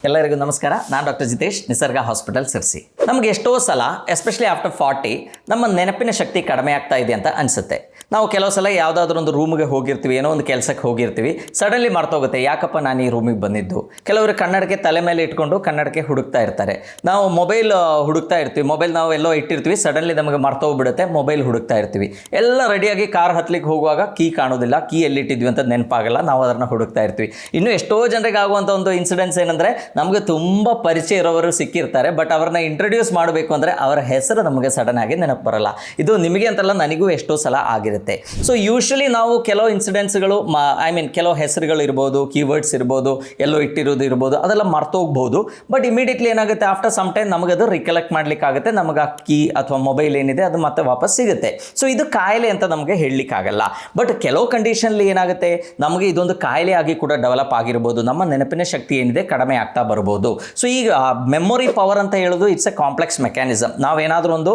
ಎಲ್ಲರಿಗೂ ನಮಸ್ಕಾರ. ನಾನು ಡಾಕ್ಟರ್ ಜಿತೇಶ್, ನಿಸರ್ಗ ಹಾಸ್ಪಿಟಲ್ ಸಿರ್ಸಿ. ನಮಗೆ ಎಷ್ಟೋ ಸಲ ಎಸ್ಪೆಷಲಿ ಆಫ್ಟರ್ 40 ನಮ್ಮ ನೆನಪಿನ ಶಕ್ತಿ ಕಡಿಮೆ ಆಗ್ತಾ ಇದೆ ಅಂತ ಅನಿಸುತ್ತೆ. ನಾವು ಕೆಲವು ಸಲ ಯಾವುದಾದ್ರೂ ಒಂದು ರೂಮ್ಗೆ ಹೋಗಿರ್ತೀವಿ, ಏನೋ ಒಂದು ಕೆಲಸಕ್ಕೆ ಹೋಗಿರ್ತೀವಿ, ಸಡನ್ಲಿ ಮರ್ತೋಗುತ್ತೆ ಯಾಕಪ್ಪ ನಾನು ಈ ರೂಮಿಗೆ ಬಂದಿದ್ದು. ಕೆಲವರು ಕನ್ನಡಕ್ಕೆ ತಲೆ ಮೇಲೆ ಇಟ್ಕೊಂಡು ಕನ್ನಡಕ್ಕೆ ಹುಡುಕ್ತಾ ಇರ್ತಾರೆ. ನಾವು ಮೊಬೈಲ್ ಹುಡುಕ್ತಾ ಇರ್ತೀವಿ, ಮೊಬೈಲ್ ನಾವು ಎಲ್ಲೋ ಇಟ್ಟಿರ್ತೀವಿ, ಸಡನ್ಲಿ ನಮಗೆ ಮರ್ತೋಗ್ಬಿಡುತ್ತೆ, ಮೊಬೈಲ್ ಹುಡುಕ್ತಾ ಇರ್ತೀವಿ. ಎಲ್ಲ ರೆಡಿಯಾಗಿ ಕಾರ್ ಹತ್ಲಿಕ್ಕೆ ಹೋಗುವಾಗ ಕೀ ಕಾಣೋದಿಲ್ಲ, ಕೀ ಎಲ್ಲಿಟ್ಟಿದ್ವಿ ಅಂತ ನೆನಪಾಗಲ್ಲ, ನಾವು ಅದನ್ನು ಹುಡುಕ್ತಾ ಇರ್ತೀವಿ. ಇನ್ನು ಎಷ್ಟೋ ಜನರಿಗೆ ಆಗುವಂಥ ಒಂದು ಇನ್ಸಿಡೆನ್ಸ್ ಏನಂದರೆ, ನಮಗೆ ತುಂಬ ಪರಿಚಯ ಇರೋವರು ಸಿಕ್ಕಿರ್ತಾರೆ, ಬಟ್ ಅವ್ರನ್ನ ಇಂಟ್ರೊಡ್ಯೂಸ್ ಮಾಡಬೇಕು ಅಂದರೆ ಅವರ ಹೆಸರು ನಮಗೆ ಸಡನ್ ಆಗಿ ನೆನಪು ಬರಲ್ಲ. ಇದು ನಿಮಗೆ ಅಂತಲ್ಲ, ನನಗೂ ಎಷ್ಟೋ ಸಲ ಆಗಿರುತ್ತೆ. ಸೊ ಯೂಶ್ವಲಿ ನಾವು ಕೆಲವು ಇನ್ಸಿಡೆಂಟ್ಸ್ಗಳು ಕೆಲವು ಹೆಸರುಗಳು ಇರ್ಬೋದು, ಕೀವರ್ಡ್ಸ್ ಇರ್ಬೋದು, ಎಲ್ಲೋ ಇಟ್ಟಿರೋದು ಇರ್ಬೋದು, ಅದೆಲ್ಲ ಮರ್ತೋಗ್ಬೋದು. ಬಟ್ ಇಮಿಡಿಯೇಟ್ಲಿ ಏನಾಗುತ್ತೆ, ಆಫ್ಟರ್ ಸಮ್ ಟೈಮ್ ನಮಗೆ ಅದು ರಿಕಲೆಕ್ಟ್ ಮಾಡ್ಲಿಕ್ಕಾಗುತ್ತೆ, ನಮಗೆ ಆ ಕೀ ಅಥವಾ ಮೊಬೈಲ್ ಏನಿದೆ ಅದು ಮತ್ತೆ ವಾಪಸ್ ಸಿಗುತ್ತೆ. ಸೊ ಇದು ಕಾಯಿಲೆ ಅಂತ ನಮಗೆ ಹೇಳಲಿಕ್ಕಾಗಲ್ಲ. ಬಟ್ ಕೆಲವು ಕಂಡೀಷನ್ಲಿ ಏನಾಗುತ್ತೆ, ನಮಗೆ ಇದೊಂದು ಕಾಯಿಲೆ ಆಗಿ ಕೂಡ ಡೆವಲಪ್ ಆಗಿರ್ಬೋದು, ನಮ್ಮ ನೆನಪಿನ ಶಕ್ತಿ ಏನಿದೆ ಕಡಿಮೆ ಆಗ್ತಾ ಬರ್ಬೋದು. ಸೊ ಈಗ ಮೆಮೊರಿ ಪವರ್ ಅಂತ ಹೇಳೋದು ಇಟ್ಸ್ ಎ ಕಾಂಪ್ಲೆಕ್ಸ್ ಮೆಕ್ಯಾನಿಸಮ್. ನಾವೇನಾದರೂ ಒಂದು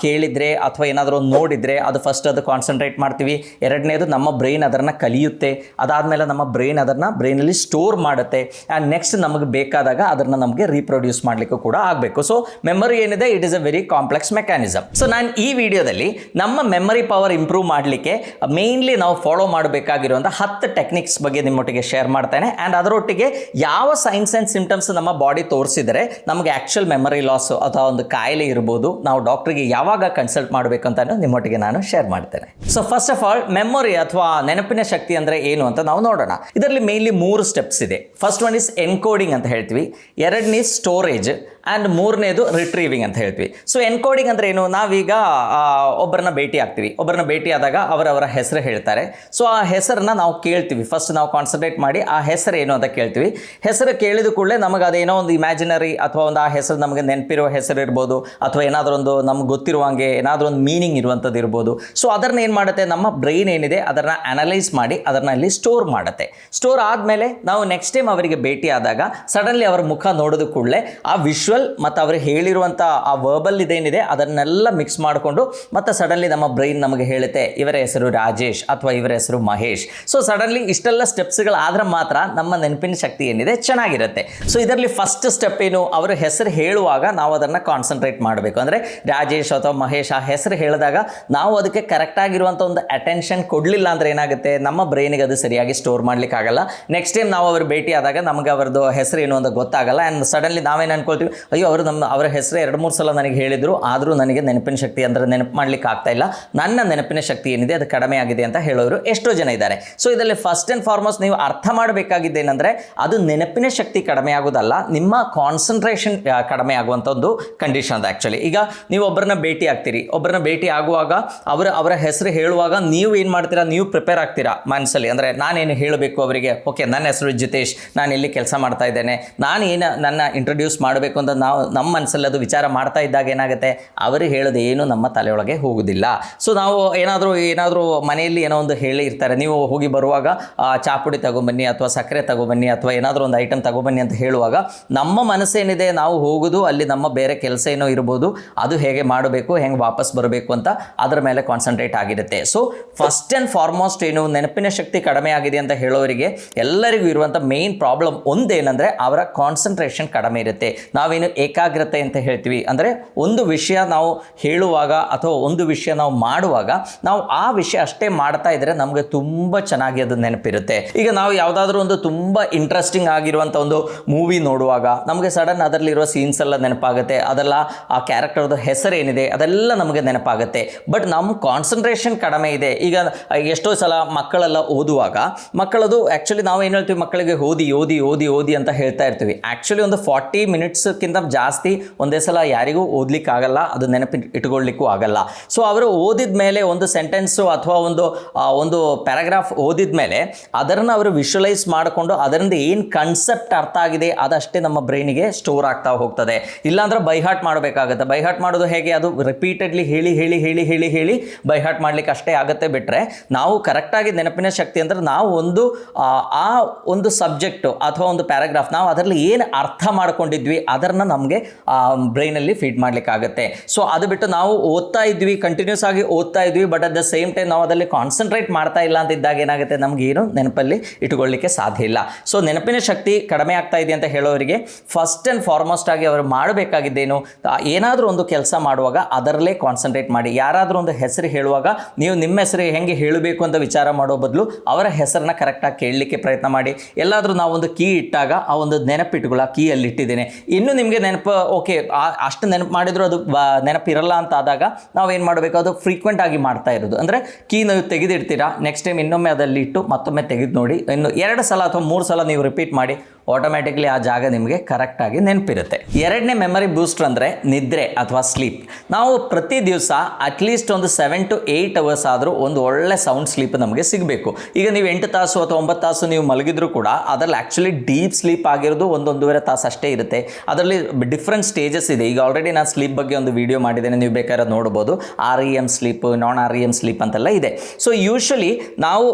ಕೇಳಿದರೆ ಅಥವಾ ಏನಾದರೂ ಒಂದು ನೋಡಿದರೆ ಅದು ಫಸ್ಟ್ ಅದು ಕಾನ್ಸಂಟ್ರೇಟ್ ಮಾಡ್ತೀವಿ. ಎರಡನೇದು ನಮ್ಮ ಬ್ರೈನ್ ಅದನ್ನು ಕಲಿಯುತ್ತೆ, ಅದಾದಮೇಲೆ ನಮ್ಮ ಬ್ರೈನ್ ಅದನ್ನು ಬ್ರೈನಲ್ಲಿ ಸ್ಟೋರ್ ಮಾಡುತ್ತೆ. ಆ್ಯಂಡ್ ನೆಕ್ಸ್ಟ್ ನಮಗೆ ಬೇಕಾದಾಗ ಅದನ್ನು ನಮಗೆ ರೀಪ್ರೊಡ್ಯೂಸ್ ಮಾಡಲಿಕ್ಕೂ ಕೂಡ ಆಗಬೇಕು. ಸೊ ಮೆಮೊರಿ ಏನಿದೆ it is A very complex mechanism. So ನಾನು ಈ ವಿಡಿಯೋದಲ್ಲಿ ನಮ್ಮ ಮೆಮೊರಿ ಪವರ್ ಇಂಪ್ರೂವ್ ಮಾಡಲಿಕ್ಕೆ ಮೇನ್ಲಿ ನಾವು ಫಾಲೋ ಮಾಡಬೇಕಾಗಿರುವಂಥ 10 ಟೆಕ್ನಿಕ್ಸ್ ಬಗ್ಗೆ ನಿಮ್ಮೊಟ್ಟಿಗೆ ಶೇರ್ ಮಾಡ್ತೇನೆ. ಆ್ಯಂಡ್ ಅದರೊಟ್ಟಿಗೆ ಯಾವ ಸೈನ್ಸ್ ಆ್ಯಂಡ್ ಸಿಂಪ್ಟಮ್ಸ್ ನಮ್ಮ ಬಾಡಿ ತೋರಿಸಿದರೆ ನಮಗೆ ಆ್ಯಕ್ಚುಲ್ ಮೆಮೊರಿ ಲಾಸ್ ಅಥವಾ ಒಂದು ಕಾಯಿಲೆ ಇರ್ಬೋದು, ನಾವು ಡಾಕ್ಟ್ರಿಗೆ ಯಾವಾಗ ಕನ್ಸಲ್ಟ್ ಮಾಡಬೇಕು ಅಂತ ನಿಮ್ಮೊಟ್ಟಿಗೆ ನಾನು ಶೇರ್ ಮಾಡ್ತೇನೆ. So first of all memory ಅಥವಾ ನೆನಪಿನ ಶಕ್ತಿ ಅಂದರೆ ಏನು ಅಂತ ನಾವು ನೋಡೋಣ. ಇದರಲ್ಲಿ ಮೇನ್ಲಿ 3 ಸ್ಟೆಪ್ಸ್ ಇದೆ. ಫಸ್ಟ್ ಒನ್ ಇಸ್ ಎನ್ಕೋಡಿಂಗ್ ಅಂತ ಹೇಳ್ತೀವಿ, ಎರಡನೇ ಸ್ಟೋರೇಜ್, ಆ್ಯಂಡ್ ಮೂರನೇದು ರಿಟ್ರೀವಿಂಗ್ ಅಂತ ಹೇಳ್ತೀವಿ. ಸೊ ಎನ್ಕೋಡಿಂಗ್ ಅಂದರೆ ಏನು, ನಾವೀಗ ಒಬ್ಬರನ್ನ ಭೇಟಿ ಆಗ್ತೀವಿ, ಒಬ್ಬರನ್ನ ಭೇಟಿ ಆದಾಗ ಅವರವರ ಹೆಸರು ಹೇಳ್ತಾರೆ. ಸೊ ಆ ಹೆಸರನ್ನ ನಾವು ಕೇಳ್ತೀವಿ, ಫಸ್ಟ್ ನಾವು ಕಾನ್ಸಂಟ್ರೇಟ್ ಮಾಡಿ ಆ ಹೆಸರು ಏನು ಅಂತ ಕೇಳ್ತೀವಿ. ಹೆಸರು ಕೇಳಿದ ಕೂಡಲೇ ನಮಗೆ ಅದೇನೋ ಒಂದು ಇಮ್ಯಾಜಿನರಿ ಅಥವಾ ಒಂದು ಆ ಹೆಸರು ನಮಗೆ ನೆನಪಿರೋ ಹೆಸರು ಇರ್ಬೋದು, ಅಥವಾ ಏನಾದರೂ ಒಂದು ನಮ್ಗೆ ಗೊತ್ತಿರುವಂಗೆ ಏನಾದರೂ ಒಂದು ಮೀನಿಂಗ್ ಇರುವಂಥದ್ದು ಇರ್ಬೋದು. ಸೊ ಅದನ್ನ ಏನು ಮಾಡುತ್ತೆ, ನಮ್ಮ ಬ್ರೈನ್ ಏನಿದೆ ಅದನ್ನು ಅನಲೈಸ್ ಮಾಡಿ ಅದನ್ನು ಅಲ್ಲಿ ಸ್ಟೋರ್ ಮಾಡುತ್ತೆ. ಸ್ಟೋರ್ ಆದಮೇಲೆ ನಾವು ನೆಕ್ಸ್ಟ್ ಟೈಮ್ ಅವರಿಗೆ ಭೇಟಿ ಆದಾಗ ಸಡನ್ಲಿ ಅವರ ಮುಖ ನೋಡಿದ ಕೂಡಲೇ ಆ ವಿಶ್ವ ಮತ್ತು ಅವರು ಹೇಳಿರುವಂಥ ಆ ವರ್ಬಲ್ ಇದೇನಿದೆ ಅದನ್ನೆಲ್ಲ ಮಿಕ್ಸ್ ಮಾಡಿಕೊಂಡು ಮತ್ತೆ ಸಡನ್ಲಿ ನಮ್ಮ ಬ್ರೈನ್ ನಮಗೆ ಹೇಳುತ್ತೆ ಇವರ ಹೆಸರು ರಾಜೇಶ್ ಅಥವಾ ಇವರ ಹೆಸರು ಮಹೇಶ್. ಸೊ ಸಡನ್ಲಿ ಇಷ್ಟೆಲ್ಲ ಸ್ಟೆಪ್ಸ್ಗಳಾದ್ರೆ ಮಾತ್ರ ನಮ್ಮ ನೆನಪಿನ ಶಕ್ತಿ ಏನಿದೆ ಚೆನ್ನಾಗಿರುತ್ತೆ. ಸೊ ಇದರಲ್ಲಿ ಫಸ್ಟ್ ಸ್ಟೆಪ್ ಏನು, ಅವರ ಹೆಸರು ಹೇಳುವಾಗ ನಾವು ಅದನ್ನು ಕಾನ್ಸಂಟ್ರೇಟ್ ಮಾಡಬೇಕು. ಅಂದರೆ ರಾಜೇಶ್ ಅಥವಾ ಮಹೇಶ್ ಆ ಹೆಸರು ಹೇಳಿದಾಗ ನಾವು ಅದಕ್ಕೆ ಕರೆಕ್ಟಾಗಿರುವಂಥ ಒಂದು ಅಟೆನ್ಷನ್ ಕೊಡಲಿಲ್ಲ ಅಂದರೆ ಏನಾಗುತ್ತೆ, ನಮ್ಮ ಬ್ರೈನಿಗೆ ಅದು ಸರಿಯಾಗಿ ಸ್ಟೋರ್ ಮಾಡಲಿಕ್ಕಾಗಲ್ಲ. ನೆಕ್ಸ್ಟ್ ಟೈಮ್ ನಾವು ಅವ್ರ ಭೇಟಿ ಆದಾಗ ನಮಗೆ ಅವ್ರದ್ದು ಹೆಸರು ಏನು ಅಂತ ಗೊತ್ತಾಗಲ್ಲ. ಆ್ಯಂಡ್ ಸಡನ್ಲಿ ನಾವೇನು ಅನ್ಕೊಳ್ತೀವಿ, ಅಯ್ಯೋ ಅವರ ಹೆಸರು 2-3 ಸಲ ನನಗೆ ಹೇಳಿದರು, ಆದರೂ ನನಗೆ ನೆನಪಿನ ಶಕ್ತಿ ಅಂದರೆ ನೆನಪು ಮಾಡಲಿಕ್ಕೆ ಆಗ್ತಾ ಇಲ್ಲ, ನನ್ನ ನೆನಪಿನ ಶಕ್ತಿ ಏನಿದೆ ಅದು ಕಡಿಮೆ ಆಗಿದೆ ಅಂತ ಹೇಳೋರು ಎಷ್ಟೋ ಜನ ಇದ್ದಾರೆ. ಸೊ ಇದರಲ್ಲಿ ಫಸ್ಟ್ ಆ್ಯಂಡ್ ಫಾರ್ಮೋಸ್ಟ್ ನೀವು ಅರ್ಥ ಮಾಡಬೇಕಾಗಿದ್ದೇನೆಂದರೆ ಅದು ನೆನಪಿನ ಶಕ್ತಿ ಕಡಿಮೆ ಆಗೋದಲ್ಲ, ನಿಮ್ಮ ಕಾನ್ಸಂಟ್ರೇಷನ್ ಕಡಿಮೆ ಆಗುವಂಥ ಒಂದು ಕಂಡೀಷನ್ ಅದು ಆ್ಯಕ್ಚುಲಿ. ಈಗ ನೀವು ಒಬ್ಬರನ್ನ ಭೇಟಿ ಆಗ್ತೀರಿ, ಒಬ್ಬರನ್ನ ಭೇಟಿ ಆಗುವಾಗ ಅವರ ಹೆಸರು ಹೇಳುವಾಗ ನೀವು ಏನು ಮಾಡ್ತೀರಾ, ನೀವು ಪ್ರಿಪೇರ್ ಆಗ್ತೀರಾ ಮನಸ್ಸಲ್ಲಿ. ಅಂದರೆ ನಾನೇನು ಹೇಳಬೇಕು ಅವರಿಗೆ, ಓಕೆ ನನ್ನ ಹೆಸರು ಜಿತೇಶ್, ನಾನು ಇಲ್ಲಿ ಕೆಲಸ ಮಾಡ್ತಾ ಇದ್ದೇನೆ, ನಾನು ಏನು ನನ್ನ ಇಂಟ್ರೊಡ್ಯೂಸ್ ಮಾಡಬೇಕು ಅಂತ ನಾವು ನಮ್ಮ ಮನಸ್ಸಲ್ಲಿ ಅದು ವಿಚಾರ ಮಾಡ್ತಾ ಇದ್ದಾಗ ಏನಾಗುತ್ತೆ, ಅವರು ಹೇಳೋದು ಏನು ನಮ್ಮ ತಲೆಯೊಳಗೆ ಹೋಗೋದಿಲ್ಲ. ಸೊ ನಾವು ಏನಾದರೂ ಮನೆಯಲ್ಲಿ ಏನೋ ಒಂದು ಹೇಳಿ ಇರ್ತಾರೆ, ನೀವು ಹೋಗಿ ಬರುವಾಗ ಚಾಪುಡಿ ತಗೊಬನ್ನಿ ಅಥವಾ ಸಕ್ಕರೆ ತಗೊಬನ್ನಿ ಅಥವಾ ಏನಾದರೂ ಒಂದು ಐಟಮ್ ತಗೊಬನ್ನಿ ಅಂತ ಹೇಳುವಾಗ ನಮ್ಮ ಮನಸ್ಸೇನಿದೆ ನಾವು ಹೋಗೋದು ಅಲ್ಲಿ ನಮ್ಮ ಬೇರೆ ಕೆಲಸ ಏನೋ ಇರ್ಬೋದು, ಅದು ಹೇಗೆ ಮಾಡಬೇಕು, ಹೆಂಗೆ ವಾಪಸ್ ಬರಬೇಕು ಅಂತ ಅದರ ಮೇಲೆ ಕಾನ್ಸಂಟ್ರೇಟ್ ಆಗಿರುತ್ತೆ. ಸೊ ಫಸ್ಟ್ ಆ್ಯಂಡ್ ಫಾರ್ಮೋಸ್ಟ್ ಏನು, ನೆನಪಿನ ಶಕ್ತಿ ಕಡಿಮೆ ಆಗಿದೆ ಅಂತ ಹೇಳೋರಿಗೆ ಎಲ್ಲರಿಗೂ ಇರುವಂಥ ಮೇನ್ ಪ್ರಾಬ್ಲಮ್ ಒಂದೇನೆಂದರೆ ಅವರ ಕಾನ್ಸಂಟ್ರೇಷನ್ ಕಡಿಮೆ ಇರುತ್ತೆ. ನಾವೇನು ಏಕಾಗ್ರತೆ ಅಂತ ಹೇಳ್ತೀವಿ, ಅಂದರೆ ಒಂದು ವಿಷಯ ನಾವು ಹೇಳುವಾಗ ಅಥವಾ ಒಂದು ವಿಷಯ ನಾವು ಮಾಡುವಾಗ ನಾವು ಆ ವಿಷಯ ಅಷ್ಟೇ ಮಾಡ್ತಾ ಇದ್ದರೆ ನಮಗೆ ತುಂಬ ಚೆನ್ನಾಗಿ ಅದು ನೆನಪಿರುತ್ತೆ. ಈಗ ನಾವು ಯಾವುದಾದ್ರೂ ಒಂದು ತುಂಬ ಇಂಟ್ರೆಸ್ಟಿಂಗ್ ಆಗಿರುವಂಥ ಒಂದು ಮೂವಿ ನೋಡುವಾಗ ನಮಗೆ ಸಡನ್ ಅದರಲ್ಲಿರುವ ಸೀನ್ಸ್ ಎಲ್ಲ ನೆನಪಾಗುತ್ತೆ, ಅದೆಲ್ಲ ಆ ಕ್ಯಾರೆಕ್ಟರ್ದು ಹೆಸರು ಏನಿದೆ ಅದೆಲ್ಲ ನಮಗೆ ನೆನಪಾಗುತ್ತೆ. ಬಟ್ ನಮ್ಮ ಕಾನ್ಸಂಟ್ರೇಷನ್ ಕಡಿಮೆ ಇದೆ. ಈಗ ಎಷ್ಟೋ ಸಲ ಮಕ್ಕಳೆಲ್ಲ ಓದುವಾಗ ಮಕ್ಕಳದು ಆ್ಯಕ್ಚುಲಿ ನಾವು ಏನು ಹೇಳ್ತೀವಿ, ಮಕ್ಕಳಿಗೆ ಓದಿ ಓದಿ ಓದಿ ಓದಿ ಅಂತ ಹೇಳ್ತಾ ಇರ್ತೀವಿ. ಆ್ಯಕ್ಚುಲಿ ಒಂದು 40 ಮಿನಿಟ್ಸ್ಗಿಂತ ಜಾಸ್ತಿ ಒಂದೇ ಸಲ ಯಾರಿಗೂ ಓದಲಿಕ್ಕಾಗಲ್ಲ, ಅದು ಇಟ್ಕೊಳ್ಳಿಕ್ಕೂ ಆಗಲ್ಲ. ಸೊ ಅವರು ಓದಿದ ಮೇಲೆ ಒಂದು ಸೆಂಟೆನ್ಸು ಅಥವಾ ಒಂದು ಪ್ಯಾರಾಗ್ರಾಫ್ ಓದಿದ ಮೇಲೆ ಅದನ್ನು ಅವರು ವಿಶ್ವಲೈಸ್ ಮಾಡಿಕೊಂಡು ಅದರಿಂದ ಏನು ಕನ್ಸೆಪ್ಟ್ ಅರ್ಥ ಆಗಿದೆ ಅದಷ್ಟೇ ನಮ್ಮ ಬ್ರೈನಿಗೆ ಸ್ಟೋರ್ ಆಗ್ತಾ ಹೋಗ್ತದೆ. ಇಲ್ಲಾಂದ್ರೆ ಬೈಹಾರ್ಟ್ ಮಾಡಬೇಕಾಗುತ್ತೆ. ಬೈಹಾರ್ಟ್ ಮಾಡೋದು ಹೇಗೆ, ಅದು ರಿಪೀಟೆಡ್ಲಿ ಹೇಳಿ ಹೇಳಿ ಹೇಳಿ ಹೇಳಿ ಹೇಳಿ ಬೈಹಾರ್ಟ್ ಮಾಡಲಿಕ್ಕೆ ಅಷ್ಟೇ ಆಗುತ್ತೆ. ಬಿಟ್ಟರೆ ನಾವು ಕರೆಕ್ಟಾಗಿ ನೆನಪಿನ ಶಕ್ತಿ ಅಂದರೆ ನಾವು ಒಂದು ಸಬ್ಜೆಕ್ಟು ಅಥವಾ ಒಂದು ಪ್ಯಾರಾಗ್ರಾಫ್ ನಾವು ಅದರಲ್ಲಿ ಏನು ಅರ್ಥ ಮಾಡ್ಕೊಂಡಿದ್ವಿ ಅದನ್ನು ಅದನ್ನು ನಮಗೆ ಬ್ರೈನಲ್ಲಿ ಫೀಡ್ ಮಾಡಲಿಕ್ಕಾಗುತ್ತೆ. ಸೊ ಅದು ಬಿಟ್ಟು ನಾವು ಓದ್ತಾ ಇದ್ವಿ, ಕಂಟಿನ್ಯೂಸ್ ಆಗಿ ಓದ್ತಾ ಇದ್ವಿ, but at the same time ನಾವು ಅದರಲ್ಲಿ ಕಾನ್ಸಂಟ್ರೇಟ್ ಮಾಡ್ತಾ ಇಲ್ಲ ಅಂತಿದ್ದಾಗ ಏನಾಗುತ್ತೆ, ನಮ್ಗೆ ಏನು ನೆನಪಲ್ಲಿ ಇಟ್ಕೊಳ್ಳಿಕ್ಕೆ ಸಾಧ್ಯ ಇಲ್ಲ. ಸೊ ನೆನಪಿನ ಶಕ್ತಿ ಕಡಿಮೆ ಆಗ್ತಾ ಇದೆ ಅಂತ ಹೇಳೋರಿಗೆ ಫಸ್ಟ್ ಆ್ಯಂಡ್ ಫಾರ್ಮೋಸ್ಟ್ ಆಗಿ ಅವರು ಮಾಡಬೇಕಾಗಿದ್ದೇನು, ಏನಾದರೂ ಒಂದು ಕೆಲಸ ಮಾಡುವಾಗ ಅದರಲ್ಲೇ ಕಾನ್ಸಂಟ್ರೇಟ್ ಮಾಡಿ. ಯಾರಾದರೂ ಒಂದು ಹೆಸರು ಹೇಳುವಾಗ ನೀವು ನಿಮ್ಮ ಹೆಸರು ಹೆಂಗೆ ಹೇಳಬೇಕು ಅಂತ ವಿಚಾರ ಮಾಡೋ ಬದಲು ಅವರ ಹೆಸರನ್ನ ಕರೆಕ್ಟಾಗಿ ಕೇಳಲಿಕ್ಕೆ ಪ್ರಯತ್ನ ಮಾಡಿ. ಎಲ್ಲಾದರೂ ನಾವು ಒಂದು ಕೀ ಇಟ್ಟಾಗ ಆ ಒಂದು ನೆನಪಿಟ್ಕೊಳ್ಳೋ ಕೀ ಅಲ್ಲಿ ಇಟ್ಟಿದ್ದೇನೆ, ಇನ್ನೂ ನಿಮಗೆ ನೆನಪು ಓಕೆ ಅಷ್ಟು ನೆನಪು ಮಾಡಿದ್ರು ಅದು ನೆನಪಿರಲ್ಲ ಅಂತ ಆದಾಗ ನಾವೇನು ಮಾಡಬೇಕು, ಅದು ಫ್ರೀಕ್ವೆಂಟ್ ಆಗಿ ಮಾಡ್ತಾ ಇರೋದು. ಅಂದರೆ ಕೀ ನೀವು ತೆಗೆದಿಡ್ತೀರಾ, ನೆಕ್ಸ್ಟ್ ಟೈಮ್ ಇನ್ನೊಮ್ಮೆ ಅದಲ್ಲಿ ಇಟ್ಟು ಮತ್ತೊಮ್ಮೆ ತೆಗೆದು ನೋಡಿ, ಇನ್ನು 2 ಸಲ ಅಥವಾ 3 ಸಲ ನೀವು ರಿಪೀಟ್ ಮಾಡಿ, ಆಟೋಮ್ಯಾಟಿಕ್ಲಿ ಆ ಜಾಗ ನಿಮಗೆ ಕರೆಕ್ಟಾಗಿ ನೆನಪಿರುತ್ತೆ. ಎರಡನೇ ಮೆಮರಿ ಬೂಸ್ಟರ್ ಅಂದರೆ ನಿದ್ರೆ ಅಥವಾ ಸ್ಲೀಪ್. ನಾವು ಪ್ರತಿ ದಿವಸ ಅಟ್ಲೀಸ್ಟ್ ಒಂದು 7 to 8 ಅವರ್ಸ್ ಆದರೂ ಒಂದು ಒಳ್ಳೆ ಸೌಂಡ್ ಸ್ಲೀಪ್ ನಮಗೆ ಸಿಗಬೇಕು. ಈಗ ನೀವು 8 ತಾಸು ಅಥವಾ 9 ತಾಸು ನೀವು ಮಲಗಿದ್ರು ಕೂಡ ಅದರಲ್ಲಿ ಆ್ಯಕ್ಚುಲಿ ಡೀಪ್ ಸ್ಲೀಪ್ ಆಗಿರೋದು 1-1.5 ತಾಸು ಅಷ್ಟೇ ಇರುತ್ತೆ. ಅದರಲ್ಲಿ ಡಿಫ್ರೆಂಟ್ ಸ್ಟೇಜಸ್ ಇದೆ. ಈಗ ಆಲ್ರೆಡಿ ನಾನು ಸ್ಲೀಪ್ ಬಗ್ಗೆ ಒಂದು ವಿಡಿಯೋ ಮಾಡಿದ್ದೇನೆ, ನೀವು ಬೇಕಾದ್ರೆ ನೋಡ್ಬೋದು. REM ಸ್ಲೀಪ್, ನಾನ್ REM ಸ್ಲೀಪ್ ಅಂತೆಲ್ಲ ಇದೆ. ಸೊ ಯೂಶ್ವಲಿ ನಾವು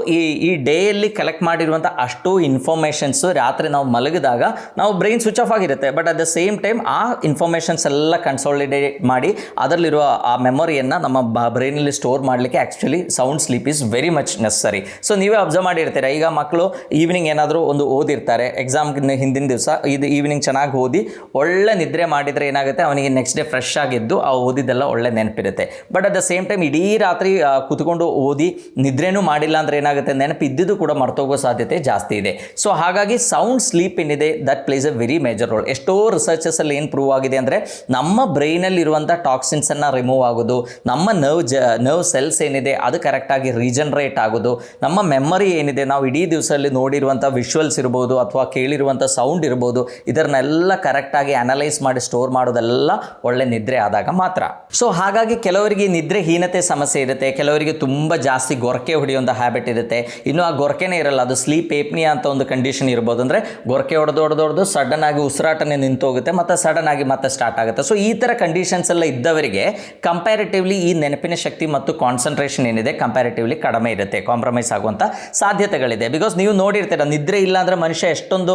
ಈ ಡೇಯಲ್ಲಿ ಕಲೆಕ್ಟ್ ಮಾಡಿರುವಂಥ ಅಷ್ಟು ಇನ್ಫಾರ್ಮೇಷನ್ಸು ರಾತ್ರಿ ನಾವು ಮಲಗಿದಾಗ ನಾವು ಬ್ರೈನ್ ಸ್ವಿಚ್ ಆಫ್ ಆಗಿರುತ್ತೆ, but at the same time ಆ ಇನ್ಫಾರ್ಮೇಷನ್ಸ್ ಎಲ್ಲ ಕನ್ಸಾಲಿಡೇಟ್ ಮಾಡಿ ಅದರಲ್ಲಿರುವ ಆ ಮೆಮೊರಿಯನ್ನು ನಮ್ಮ ಬ್ರೈನಲ್ಲಿ ಸ್ಟೋರ್ ಮಾಡಲಿಕ್ಕೆ actually sound sleep is very much necessary. So ನೀವೇ ಅಬ್ಸರ್ವ್ ಮಾಡಿರ್ತೀರ, ಈಗ ಮಕ್ಕಳು ಈವ್ನಿಂಗ್ ಏನಾದರೂ ಒಂದು ಓದಿರ್ತಾರೆ, ಎಕ್ಸಾಮ್ಗೆ ಹಿಂದಿನ ದಿವಸ ಇದು ಈವ್ನಿಂಗ್ ಚೆನ್ನಾಗಿ ಓದಿ ಒಳ್ಳೆ ನಿದ್ರೆ ಮಾಡಿದರೆ ಏನಾಗುತ್ತೆ, ಅವನಿಗೆ ನೆಕ್ಸ್ಟ್ ಡೇ ಫ್ರೆಶ್ ಆಗಿದ್ದು ಆ ಓದಿದ್ದೆಲ್ಲ ಒಳ್ಳೆ ನೆನಪಿರುತ್ತೆ. But at the same time ಇಡೀ ರಾತ್ರಿ ಕೂತ್ಕೊಂಡು ಓದಿ ನಿದ್ರೇನೂ ಮಾಡಿಲ್ಲ ಅಂದರೆ ಏನಾಗುತ್ತೆ, ನೆನಪಿದ್ದಿದ್ದು ಕೂಡ ಮರ್ತೋಗೋ ಸಾಧ್ಯತೆ ಜಾಸ್ತಿ ಇದೆ. ಸೊ ಹಾಗಾಗಿ ಸೌಂಡ್ ಸ್ಲೀಪ್ ಏನಿದೆ that place A very major role. ಎಷ್ಟೋ ರಿಸರ್ಚಸಲ್ಲಿ ಏನು ಪ್ರೂವ್ ಆಗಿದೆ ಅಂದರೆ ನಮ್ಮ ಬ್ರೈನಲ್ಲಿರುವಂಥ ಟಾಕ್ಸಿನ್ಸನ್ನು ರಿಮೂವ್ ಆಗೋದು, ನಮ್ಮ ನರ್ವ್ ಸೆಲ್ಸ್ ಏನಿದೆ ಅದು ಕರೆಕ್ಟಾಗಿ ರೀಜನರೇಟ್ ಆಗೋದು, ನಮ್ಮ ಮೆಮರಿ ಏನಿದೆ ನಾವು ಇಡೀ ದಿವಸದಲ್ಲಿ ನೋಡಿರುವಂಥ ವಿಶ್ವಲ್ಸ್ ಇರ್ಬೋದು ಅಥವಾ ಕೇಳಿರುವಂಥ ಸೌಂಡ್ ಇರ್ಬೋದು, ಇದನ್ನೆಲ್ಲ ಕರೆಕ್ಟಾಗಿ ಅನಲೈಸ್ ಮಾಡಿ ಸ್ಟೋರ್ ಮಾಡೋದೆಲ್ಲ ಒಳ್ಳೆ ನಿದ್ರೆ ಆದಾಗ ಮಾತ್ರ. ಸೊ ಹಾಗಾಗಿ ಕೆಲವರಿಗೆ ನಿದ್ರೆ ಹೀನತೆ ಸಮಸ್ಯೆ ಇರುತ್ತೆ, ಕೆಲವರಿಗೆ ತುಂಬ ಜಾಸ್ತಿ ಗೊರಕೆ ಹೊಡೆಯುವಂಥ ಹ್ಯಾಬಿಟ್ ಇರುತ್ತೆ, ಇನ್ನು ಆ ಗೊರಕೆನೇ ಇರಲ್ಲ, ಅದು ಸ್ಲೀಪ್ ಏಪ್ನಿಯಾ ಅಂತ ಒಂದು ಕಂಡೀಷನ್ ಇರ್ಬೋದು. ಅಂದರೆ ಗೊರಕೆ ಹೊಡೆದು ಸಡನ್ ಆಗಿ ಉಸಿರಾಟನೇ ನಿಂತೋಗುತ್ತೆ, ಮತ್ತು ಸಡನ್ ಆಗಿ ಮತ್ತೆ ಸ್ಟಾರ್ಟ್ ಆಗುತ್ತೆ. ಸೊ ಈ ಥರ ಕಂಡೀಷನ್ಸ್ ಎಲ್ಲ ಇದ್ದವರಿಗೆ ಕಂಪ್ಯಾರಿಟಿವ್ಲಿ ಈ ನೆನಪಿನ ಶಕ್ತಿ ಮತ್ತು ಕಾನ್ಸಂಟ್ರೇಷನ್ ಏನಿದೆ ಕಂಪ್ಯಾರಿಟಿವ್ಲಿ ಕಡಿಮೆ ಇರುತ್ತೆ, ಕಾಂಪ್ರಮೈಸ್ ಆಗುವಂಥ ಸಾಧ್ಯತೆಗಳಿದೆ. ಬಿಕಾಸ್ ನೀವು ನೋಡಿರ್ತೀರ, ನಿದ್ರೆ ಇಲ್ಲ ಅಂದರೆ ಮನುಷ್ಯ ಎಷ್ಟೊಂದು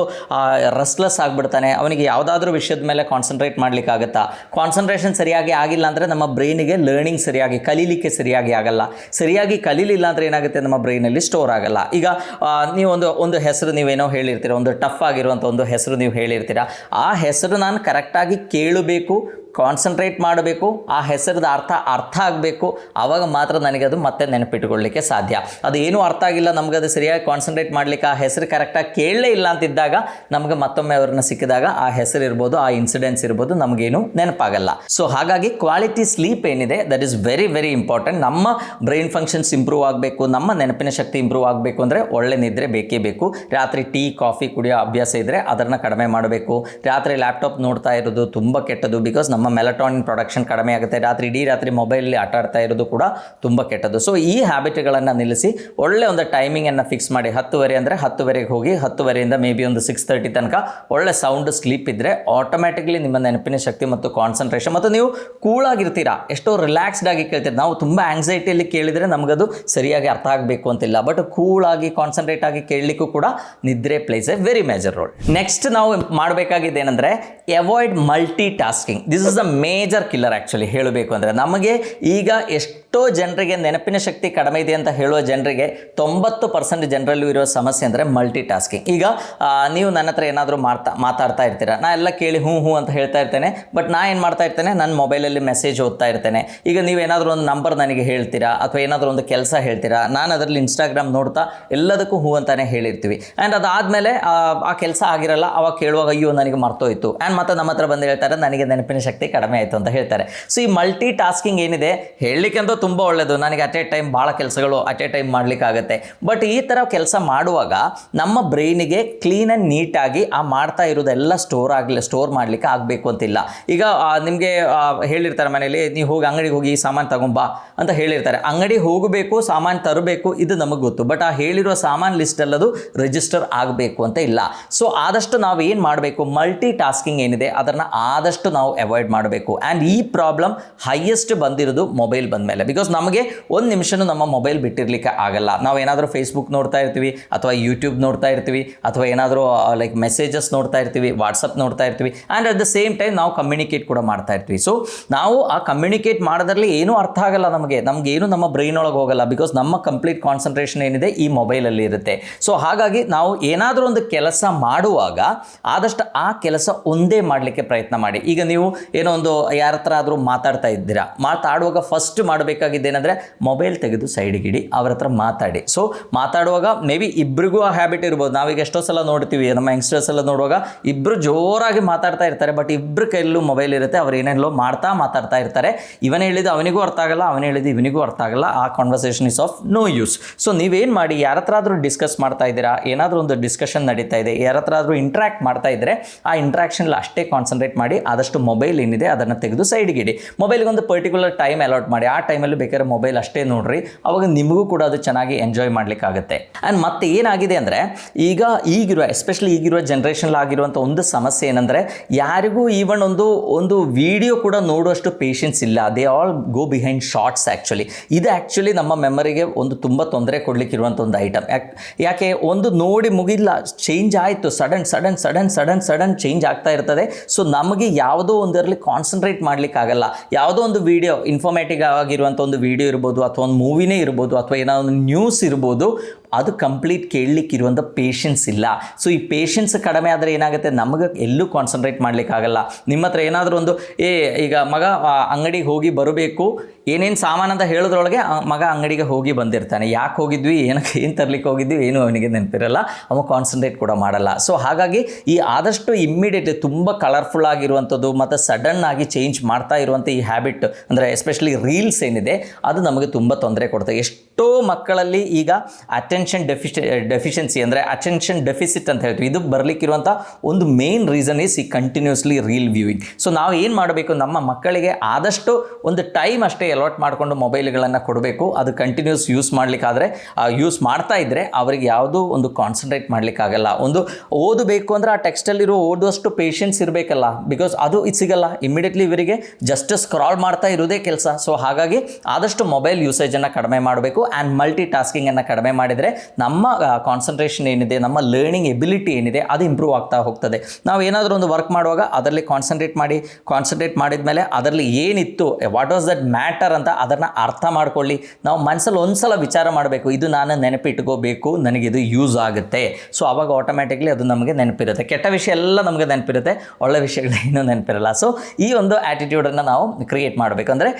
ರೆಸ್ಟ್ಲೆಸ್ ಆಗಿಬಿಡ್ತಾನೆ, ಅವನಿಗೆ ಯಾವುದಾದ್ರೂ ವಿಷಯದ ಮೇಲೆ ಕಾನ್ಸಂಟ್ರೇಟ್ ಮಾಡಲಿಕ್ಕಾಗುತ್ತಾ, ಕಾನ್ಸಂಟ್ರೇಷನ್ ಸರಿಯಾಗಿ ಆಗಿಲ್ಲ ಅಂದರೆ ನಮ್ಮ ಬ್ರೈನಿಗೆ ಲರ್ನಿಂಗ್ ಸರಿಯಾಗಿ ಕಲೀಲಿಕ್ಕೆ ಸರಿಯಾಗಿ ಆಗಲ್ಲ, ಸರಿಯಾಗಿ ಕಲೀಲಿಲ್ಲ ಅಂದರೆ ಏನಾಗುತ್ತೆ, ನಮ್ಮ ಬ್ರೈನಲ್ಲಿ ಸ್ಟೋರ್ ಆಗಲ್ಲ. ಈಗ ನೀವು ಒಂದು ಹೆಸರು ನೀವೇನೋ ಹೇಳಿರ್ತೀರ, ಒಂದು ಟಫ್ ಆಗಿರುವಂಥ ಒಂದು ಹೆಸರು ನೀವು ಹೇಳಿರ್ತೀರ, ಆ ಹೆಸರು ನಾನು ಕರೆಕ್ಟಾಗಿ ಕೇಳಬೇಕು, ಕಾನ್ಸಂಟ್ರೇಟ್ ಮಾಡಬೇಕು, ಆ ಹೆಸರದ ಅರ್ಥ ಆಗಬೇಕು, ಆವಾಗ ಮಾತ್ರ ನನಗದು ಮತ್ತೆ ನೆನಪಿಟ್ಕೊಳ್ಳಿಕ್ಕೆ ಸಾಧ್ಯ. ಅದು ಏನೂ ಅರ್ಥ ಆಗಿಲ್ಲ, ನಮಗದು ಸರಿಯಾಗಿ ಕಾನ್ಸಂಟ್ರೇಟ್ ಮಾಡಲಿಕ್ಕೆ ಆ ಹೆಸರು ಕರೆಕ್ಟಾಗಿ ಕೇಳಲೇ ಇಲ್ಲ ಅಂತಿದ್ದಾಗ ನಮಗೆ ಮತ್ತೊಮ್ಮೆ ಅವ್ರನ್ನ ಸಿಕ್ಕಿದಾಗ ಆ ಹೆಸರು ಇರ್ಬೋದು, ಆ ಇನ್ಸಿಡೆನ್ಸ್ ಇರ್ಬೋದು, ನಮಗೇನು ನೆನಪಾಗಲ್ಲ. ಸೊ ಹಾಗಾಗಿ ಕ್ವಾಲಿಟಿ ಸ್ಲೀಪ್ ಏನಿದೆ that is very very important. ನಮ್ಮ ಬ್ರೈನ್ ಫಂಕ್ಷನ್ಸ್ ಇಂಪ್ರೂವ್ ಆಗಬೇಕು, ನಮ್ಮ ನೆನಪಿನ ಶಕ್ತಿ ಇಂಪ್ರೂವ್ ಆಗಬೇಕು ಅಂದರೆ ಒಳ್ಳೆ ನಿದ್ರೆ ಬೇಕೇ ಬೇಕು. ರಾತ್ರಿ ಟೀ ಕಾಫಿ ಕುಡಿಯೋ ಅಭ್ಯಾಸ ಇದ್ದರೆ ಅದನ್ನು ಕಡಿಮೆ ಮಾಡಬೇಕು. ರಾತ್ರಿ ಲ್ಯಾಪ್ಟಾಪ್ ನೋಡ್ತಾ ಇರೋದು ತುಂಬ ಕೆಟ್ಟದು, ಬಿಕಾಸ್ ನಮ್ಮ ಮೆಲಟೋನಿನ್ ಪ್ರೊಡಕ್ಷನ್ ಕಡಿಮೆ ಆಗುತ್ತೆ. ಇಡೀ ರಾತ್ರಿ ಮೊಬೈಲಲ್ಲಿ ಆಟ ಆಡ್ತಾ ಇರೋದು ಕೂಡ ತುಂಬ ಕೆಟ್ಟದ್ದು. ಸೊ ಈ ಹ್ಯಾಬಿಟ್ಗಳನ್ನು ನಿಲ್ಲಿಸಿ ಒಳ್ಳೆ ಒಂದು ಟೈಮಿಂಗನ್ನು ಫಿಕ್ಸ್ ಮಾಡಿ, 10:30 ಅಂದರೆ 10:30ಗೆ ಹೋಗಿ 10:30ಯಿಂದ ಮೇ ಬಿ ಒಂದು 6:30 ತನಕ ಒಳ್ಳೆ ಸೌಂಡ್ ಸ್ಲೀಪ್ ಇದ್ದರೆ ಆಟೋಮ್ಯಾಟಿಕ್ಲಿ ನಿಮ್ಮ ನೆನಪಿನ ಶಕ್ತಿ ಮತ್ತು ಕಾನ್ಸಂಟ್ರೇಷನ್, ಮತ್ತು ನೀವು ಕೂಲಾಗಿರ್ತೀರಾ, ಎಷ್ಟೋ ರಿಲ್ಯಾಕ್ಸ್ಡ್ ಆಗಿ ಕೇಳ್ತೀರಿ. ನಾವು ತುಂಬ ಆಂಗ್ಸೈಟಿಯಲ್ಲಿ ಕೇಳಿದರೆ ನಮಗದು ಸರಿಯಾಗಿ ಅರ್ಥ ಆಗಬೇಕು ಅಂತಿಲ್ಲ, ಬಟ್ ಕೂಲಾಗಿ ಕಾನ್ಸಂಟ್ರೇಟ್ ಆಗಿ ಕೇಳಲಿಕ್ಕೂ ಕೂಡ ನಿದ್ರೆ place A very major role. Next ನಾವು ಮಾಡಬೇಕಾಗಿದೆ ಏನಂದರೆ avoid multi tasking. This is the major killer actually ಹೇಳಬೇಕು ಅಂದರೆ. ನಮಗೆ ಈಗ ಎಷ್ಟೋ ಜನರಿಗೆ ನೆನಪಿನ ಶಕ್ತಿ ಕಡಿಮೆ ಇದೆ ಅಂತ ಹೇಳುವ ಜನರಿಗೆ 90% ಜನರಲ್ಲೂ ಇರೋ ಸಮಸ್ಯೆ ಅಂದರೆ ಮಲ್ಟಿ ಟಾಸ್ಕಿಂಗ್. ಈಗ ನೀವು ನನ್ನ ಹತ್ರ ಏನಾದರೂ ಮಾತಾಡ್ತಾ ಇರ್ತೀರಾ, ನಾ ಎಲ್ಲ ಕೇಳಿ ಹ್ಞೂ ಅಂತ ಹೇಳ್ತಾ ಇರ್ತೇನೆ, ಬಟ್ ನಾ ಏನು ಮಾಡ್ತಾ ಇರ್ತೇನೆ, ನನ್ನ ಮೊಬೈಲಲ್ಲಿ ಮೆಸೇಜ್ ಓದ್ತಾ ಇರ್ತೇನೆ. ಈಗ ನೀವೇನಾದರೂ ಒಂದು ನಂಬರ್ ನನಗೆ ಹೇಳ್ತೀರಾ ಅಥವಾ ಏನಾದರೂ ಒಂದು ಕೆಲಸ ಹೇಳ್ತೀರಾ, ನಾನು ಅದರಲ್ಲಿ ಇನ್ಸ್ಟಾಗ್ರಾಮ್ ನೋಡ್ತಾ ಎಲ್ಲದಕ್ಕೂ ಹೂ ಅಂತಾನೆ ಹೇಳಿರ್ತೀವಿ. ಆ್ಯಂಡ್ ಅದಾದಮೇಲೆ ಆ ಕೆಲಸ ಆಗಿರಲ್ಲ, ಅವಾಗ ಕೇಳುವಾಗ ಅಯ್ಯೋ ನನಗೆ ಮರ್ತೋಯ್ತು, ಆ್ಯಂಡ್ ಮತ್ತೆ ನಮ್ಮ ಹತ್ರ ಬಂದು ಹೇಳ್ತಾರೆ ನನಗೆ ನೆನಪಿನ ಶಕ್ತಿ ಕಡಿಮೆ ಆಯಿತು ಅಂತ ಹೇಳ್ತಾರೆ. ಸೊ ಈ ಮಲ್ಟಿ ಟಾಸ್ಕಿಂಗ್ ಏನಿದೆ ಹೇಳಲಿಕ್ಕೆ ಅಂತೂ ತುಂಬ ಒಳ್ಳೆಯದು, ನನಗೆ ಅಟ್ ಎ ಟೈಮ್ ಭಾಳ ಕೆಲಸಗಳು ಅಟ್ ಎ ಟೈಮ್ ಮಾಡಲಿಕ್ಕಾಗತ್ತೆ. ಬಟ್ ಈ ಥರ ಕೆಲಸ ಮಾಡುವಾಗ ನಮ್ಮ ಬ್ರೈನಿಗೆ ಕ್ಲೀನ್ ಆ್ಯಂಡ್ ನೀಟಾಗಿ ಆ ಮಾಡ್ತಾ ಇರೋದೆಲ್ಲ ಸ್ಟೋರ್ ಮಾಡಲಿಕ್ಕೆ ಆಗಬೇಕು ಅಂತಿಲ್ಲ. ಈಗ ನಿಮಗೆ ಹೇಳಿರ್ತಾರೆ ಮನೇಲಿ, ನೀವು ಹೋಗಿ ಅಂಗಡಿಗೆ ಹೋಗಿ ಈ ಸಾಮಾನು ತಗೊಂಬಾ ಅಂತ ಹೇಳಿರ್ತಾರೆ. ಅಂಗಡಿ ಹೋಗಬೇಕು, ಸಾಮಾನು ತರಬೇಕು, ಇದು ನಮಗೆ ಗೊತ್ತು, ಬಟ್ ಆ ಹೇಳಿರೋ ಸಾಮಾನು ಲಿಸ್ಟಲ್ಲದು ರಿಜಿಸ್ಟರ್ ಆಗಬೇಕು ಅಂತ ಇಲ್ಲ. ಸೊ ಆದಷ್ಟು ನಾವು ಏನು ಮಾಡಬೇಕು, ಮಲ್ಟಿ ಟಾಸ್ಕಿಂಗ್ ಏನಿದೆ ಅದನ್ನು ಆದಷ್ಟು ನಾವು ಅವಾಯ್ಡ್ ಮಾಡಬೇಕು. ಆ್ಯಂಡ್ ಈ ಪ್ರಾಬ್ಲಮ್ ಹೈಯೆಸ್ಟ್ ಬಂದಿರೋದು ಮೊಬೈಲ್ ಬಂದಮೇಲೆ. ಬಿಕಾಸ್ ನಮಗೆ ಒಂದು ನಿಮಿಷನೂ ನಮ್ಮ ಮೊಬೈಲ್ ಬಿಟ್ಟಿರಲಿಕ್ಕೆ ಆಗಲ್ಲ. ನಾವು ಏನಾದರೂ ಫೇಸ್ಬುಕ್ ನೋಡ್ತಾ ಇರ್ತೀವಿ, ಅಥವಾ ಯೂಟ್ಯೂಬ್ ನೋಡ್ತಾ ಇರ್ತೀವಿ, ಅಥವಾ ಏನಾದರೂ ಲೈಕ್ ಮೆಸೇಜಸ್ ನೋಡ್ತಾ ಇರ್ತೀವಿ, ವಾಟ್ಸಪ್ ನೋಡ್ತಾ ಇರ್ತೀವಿ. And at the same time ನಾವು ಕಮ್ಯುನಿಕೇಟ್ ಕೂಡ ಮಾಡ್ತಾ ಇರ್ತೀವಿ. ಸೊ ನಾವು ಆ ಕಮ್ಯುನಿಕೇಟ್ ಮಾಡೋದ್ರಲ್ಲಿ ಏನೂ ಅರ್ಥ ಆಗಲ್ಲ, ನಮಗೇನು ನಮ್ಮ ಬ್ರೈನ್ ಒಳಗೆ ಹೋಗಲ್ಲ. ಬಿಕಾಸ್ ನಮ್ಮ ಕಂಪ್ಲೀಟ್ ಕಾನ್ಸಂಟ್ರೇಷನ್ ಏನಿದೆ ಈ ಮೊಬೈಲಲ್ಲಿ ಇರುತ್ತೆ. ಸೊ ಹಾಗಾಗಿ ನಾವು ಏನಾದರೂ ಒಂದು ಕೆಲಸ ಮಾಡುವಾಗ ಆದಷ್ಟು ಆ ಕೆಲಸ ಒಂದೇ ಮಾಡಲಿಕ್ಕೆ ಪ್ರಯತ್ನ ಮಾಡಿ. ಈಗ ನೀವು ಏನೋ ಒಂದು ಯಾರ ಹತ್ರ ಆದರೂ ಮಾತಾಡ್ತಾ ಇದ್ದೀರಾ, ಮಾತಾಡುವಾಗ ಫಸ್ಟ್ ಮಾಡಬೇಕಾಗಿದ್ದೇನೆಂದರೆ ಮೊಬೈಲ್ ತೆಗೆದು ಸೈಡಿಗೆ ಇಡಿ, ಅವ್ರ ಹತ್ರ ಮಾತಾಡಿ. ಸೊ ಮಾತಾಡುವಾಗ ಮೇ ಬಿ ಇಬ್ಬರಿಗೂ ಆ ಹ್ಯಾಬಿಟ್ ಇರ್ಬೋದು. ನಾವೀಗ ಎಷ್ಟೋ ಸಲ ನೋಡ್ತೀವಿ, ನಮ್ಮ ಯಂಗ್ಸ್ಟರ್ಸ್ ಎಲ್ಲ ನೋಡುವಾಗ ಇಬ್ಬರು ಜೋರಾಗಿ ಮಾತಾಡ್ತಾ ಇರ್ತಾರೆ, ಬಟ್ ಇಬ್ಬರು ಕೈಯಲ್ಲೂ ಮೊಬೈಲ್ ಇರುತ್ತೆ. ಅವ್ರು ಏನೆಲ್ಲೋ ಮಾತಾಡ್ತಾ ಇರ್ತಾರೆ. ಇವನು ಹೇಳಿದ್ದು ಅವನಿಗೂ ಅರ್ಥ ಆಗಲ್ಲ, ಅವನು ಹೇಳಿದ್ದು ಇವನಿಗೂ ಅರ್ಥ ಆಗಲ್ಲ. ಆ conversation is of no use. So ನೀವೇನು ಮಾಡಿ, ಯಾರ ಹತ್ರ ಆದರೂ ಡಿಸ್ಕಸ್ ಮಾಡ್ತಾ ಇದ್ದೀರಾ, ಏನಾದರೂ ಒಂದು ಡಿಸ್ಕಷನ್ ನಡೀತಾ ಇದೆ, ಯಾರ ಹತ್ರ ಆದರೂ ಇಂಟ್ರ್ಯಾಕ್ಟ್ ಮಾಡ್ತಾ ಇದ್ದರೆ ಆ ಇಂಟ್ರಾಕ್ಷನಲ್ಲಿ ಅಷ್ಟೇ ಕಾನ್ಸಂಟ್ರೇಟ್ ಮಾಡಿ. ಆದಷ್ಟು ಮೊಬೈಲ್ ಏನಿದೆ ಅದನ್ನು ತೆಗೆದು ಸೈಡ್ಗೆ ಇಡಿ. ಮೊಬೈಲ್ಗೆ ಒಂದು ಪರ್ಟಿಕ್ಯುಲರ್ ಟೈಮ್ ಅಲಾಟ್ ಮಾಡಿ. ಆ ಟೈಮಲ್ಲಿ ಬೇಕಾದ್ರೆ ಮೊಬೈಲ್ ಅಷ್ಟೇ ನೋಡ್ರಿ, ಅವಾಗ ನಿಮಗೂ ಕೂಡ ಅದು ಚೆನ್ನಾಗಿ ಎಂಜಾಯ್ ಮಾಡಲಿಕ್ಕಾಗುತ್ತೆ. ಆ್ಯಂಡ್ ಮತ್ತೆ ಏನಾಗಿದೆ ಅಂದರೆ ಎಸ್ಪೆಷಲಿ ಈಗಿರುವ ಜನ್ರೇಷನ್ ಆಗಿರುವಂಥ ಒಂದು ಸಮಸ್ಯೆ ಏನಂದರೆ, ಯಾರಿಗೂ ಈವನ್ ಒಂದು ವಿಡಿಯೋ ಕೂಡ ನೋಡುವಷ್ಟು ಪೇಷನ್ಸ್ ಇಲ್ಲ. They all go behind shorts. ಇದು ಆ್ಯಕ್ಚುಲಿ ನಮ್ಮ ಮೆಮರಿಗೆ ಒಂದು ತುಂಬ ತೊಂದರೆ ಕೊಡಲಿಕ್ಕಿರುವಂಥ ಒಂದು ಐಟಮ್. ಯಾಕೆ ಒಂದು ನೋಡಿ ಮುಗಿಲ್ಲ, ಚೇಂಜ್ ಆಯಿತು, ಸಡನ್ ಚೇಂಜ್ ಆಗ್ತಾ ಇರ್ತದೆ. ಸೊ ನಮಗೆ ಯಾವುದೋ ಒಂದರಲ್ಲಿ ಕಾನ್ಸಂಟ್ರೇಟ್ ಮಾಡಲಿಕ್ಕಾಗಲ್ಲ. ಯಾವುದೋ ಒಂದು ವಿಡಿಯೋ, ಇನ್ಫಾರ್ಮೇಟಿವ್ ಆಗಿರುವಂಥ ಒಂದು ವಿಡಿಯೋ ಇರ್ಬೋದು, ಅಥವಾ ಒಂದು ಮೂವಿನೇ ಇರ್ಬೋದು, ಅಥವಾ ಏನೋ ಒಂದು ನ್ಯೂಸ್ ಇರ್ಬೋದು, ಅದು ಕಂಪ್ಲೀಟ್ ಕೇಳಲಿಕ್ಕಿರುವಂಥ ಪೇಷನ್ಸ್ ಇಲ್ಲ. ಸೊ ಈ ಪೇಷನ್ಸ್ ಕಡಿಮೆ ಆದರೆ ಏನಾಗುತ್ತೆ, ನಮಗೆ ಎಲ್ಲೂ ಕಾನ್ಸಂಟ್ರೇಟ್ ಮಾಡಲಿಕ್ಕಾಗಲ್ಲ. ನಿಮ್ಮ ಹತ್ರ ಏನಾದರೂ ಒಂದು ಈಗ ಮಗ ಅಂಗಡಿಗೆ ಹೋಗಿ ಬರಬೇಕು, ಏನೇನು ಸಾಮಾನು ಅಂತ ಹೇಳಿದ್ರೊಳಗೆ ಮಗ ಅಂಗಡಿಗೆ ಹೋಗಿ ಬಂದಿರ್ತಾನೆ. ಯಾಕೆ ಹೋಗಿದ್ವಿ, ಏನು ತರಲಿಕ್ಕೆ ಹೋಗಿದ್ವಿ, ಏನು ಅವನಿಗೆ ನೆನಪಿರಲ್ಲ, ಅವ ಕಾನ್ಸಂಟ್ರೇಟ್ ಕೂಡ ಮಾಡಲ್ಲ. ಸೊ ಹಾಗಾಗಿ ಈ ಆದಷ್ಟು ಇಮ್ಮಿಡಿಯೇಟ್ಲಿ ತುಂಬ ಕಲರ್ಫುಲ್ ಆಗಿರುವಂಥದ್ದು ಮತ್ತು ಸಡನ್ ಆಗಿ ಚೇಂಜ್ ಮಾಡ್ತಾ ಇರುವಂಥ ಈ ಹ್ಯಾಬಿಟ್ ಅಂದರೆ ಎಸ್ಪೆಷಲಿ ರೀಲ್ಸ್ ಏನಿದೆ, ಅದು ನಮಗೆ ತುಂಬ ತೊಂದರೆ ಕೊಡ್ತದೆ. ಎಷ್ಟೋ ಮಕ್ಕಳಲ್ಲಿ ಈಗ ಅಟೆನ್ಷನ್ ಡೆಫಿಷಿಯನ್ಸಿ ಅಂದರೆ ಅಟೆನ್ಷನ್ ಡೆಫಿಸಿಟ್ ಅಂತ ಹೇಳ್ತೀವಿ. ಇದು ಬರಲಿಕ್ಕಿರುವಂಥ ಒಂದು ಮೇನ್ ರೀಸನ್ ಈಸ್ ಈ ಕಂಟಿನ್ಯೂಸ್ಲಿ ರೀಲ್ ವ್ಯೂಯಿಂಗ್. ಸೊ ನಾವು ಏನು ಮಾಡಬೇಕು, ನಮ್ಮ ಮಕ್ಕಳಿಗೆ ಆದಷ್ಟು ಒಂದು ಟೈಮ್ ಅಷ್ಟೇ ಅಲಾಟ್ ಮಾಡಿಕೊಂಡು ಮೊಬೈಲ್ಗಳನ್ನು ಕೊಡಬೇಕು. ಅದು ಕಂಟಿನ್ಯೂಸ್ ಯೂಸ್ ಮಾಡಲಿಕ್ಕಾದರೆ, ಯೂಸ್ ಮಾಡ್ತಾ ಇದ್ದರೆ ಅವರಿಗೆ ಯಾವುದೂ ಒಂದು ಕಾನ್ಸಂಟ್ರೇಟ್ ಮಾಡಲಿಕ್ಕಾಗಲ್ಲ. ಒಂದು ಓದಬೇಕು ಅಂದರೆ ಆ ಟೆಕ್ಸ್ಟಲ್ಲಿರೋ ಓದುವಷ್ಟು ಪೇಷನ್ಸ್ ಇರಬೇಕಲ್ಲ, ಬಿಕಾಸ್ ಅದು ಇದು ಸಿಗಲ್ಲ. ಇಮಿಡಿಯೇಟ್ಲಿ ಇವರಿಗೆ ಜಸ್ಟ್ ಸ್ಕ್ರಾಲ್ ಮಾಡ್ತಾ ಇರೋದೇ ಕೆಲಸ. ಸೊ ಹಾಗಾಗಿ ಆದಷ್ಟು ಮೊಬೈಲ್ ಯೂಸೇಜನ್ನು ಕಡಿಮೆ ಮಾಡಬೇಕು. ಆ್ಯಂಡ್ ಮಲ್ಟಿ ಟಾಸ್ಕಿಂಗನ್ನು ಕಡಿಮೆ ಮಾಡಿದರೆ ನಮ್ಮ ಕಾನ್ಸಂಟ್ರೇಷನ್ ಏನಿದೆ, ನಮ್ಮ ಲರ್ನಿಂಗ್ ಎಬಿಲಿಟಿ ಏನಿದೆ, ಅದು ಇಂಪ್ರೂವ್ ಆಗ್ತಾ ಹೋಗ್ತದೆ. ನಾವು ಏನಾದರೂ ಒಂದು ವರ್ಕ್ ಮಾಡುವಾಗ ಅದರಲ್ಲಿ ಕಾನ್ಸಂಟ್ರೇಟ್ ಮಾಡಿದ ಮೇಲೆ ಅದರಲ್ಲಿ ಏನಿತ್ತು, ವಾಟ್ ವಾಸ್ ದಟ್ ಮ್ಯಾಟರ್ ಅಂತ ಅದನ್ನು ಅರ್ಥ ಮಾಡ್ಕೊಳ್ಳಿ. ನಾವು ಮನಸ್ಸಲ್ಲಿ ಒಂದು ಸಲ ವಿಚಾರ ಮಾಡಬೇಕು, ಇದು ನಾನು ನೆನಪಿಟ್ಕೋಬೇಕು, ನನಗಿದು ಯೂಸ್ ಆಗುತ್ತೆ. ಸೊ ಆವಾಗ ಆಟೋಮ್ಯಾಟಿಕ್ಲಿ ಅದು ನಮಗೆ ನೆನಪಿರುತ್ತೆ. ಕೆಟ್ಟ ವಿಷಯ ಎಲ್ಲ ನಮಗೆ ನೆನಪಿರುತ್ತೆ, ಒಳ್ಳೆ ವಿಷಯಗಳೇನೂ ನೆನಪಿರಲ್ಲ. ಸೊ ಈ ಒಂದು ಆ್ಯಟಿಟ್ಯೂಡನ್ನು ನಾವು ಕ್ರಿಯೇಟ್ ಮಾಡಬೇಕು, ಅಂದರೆ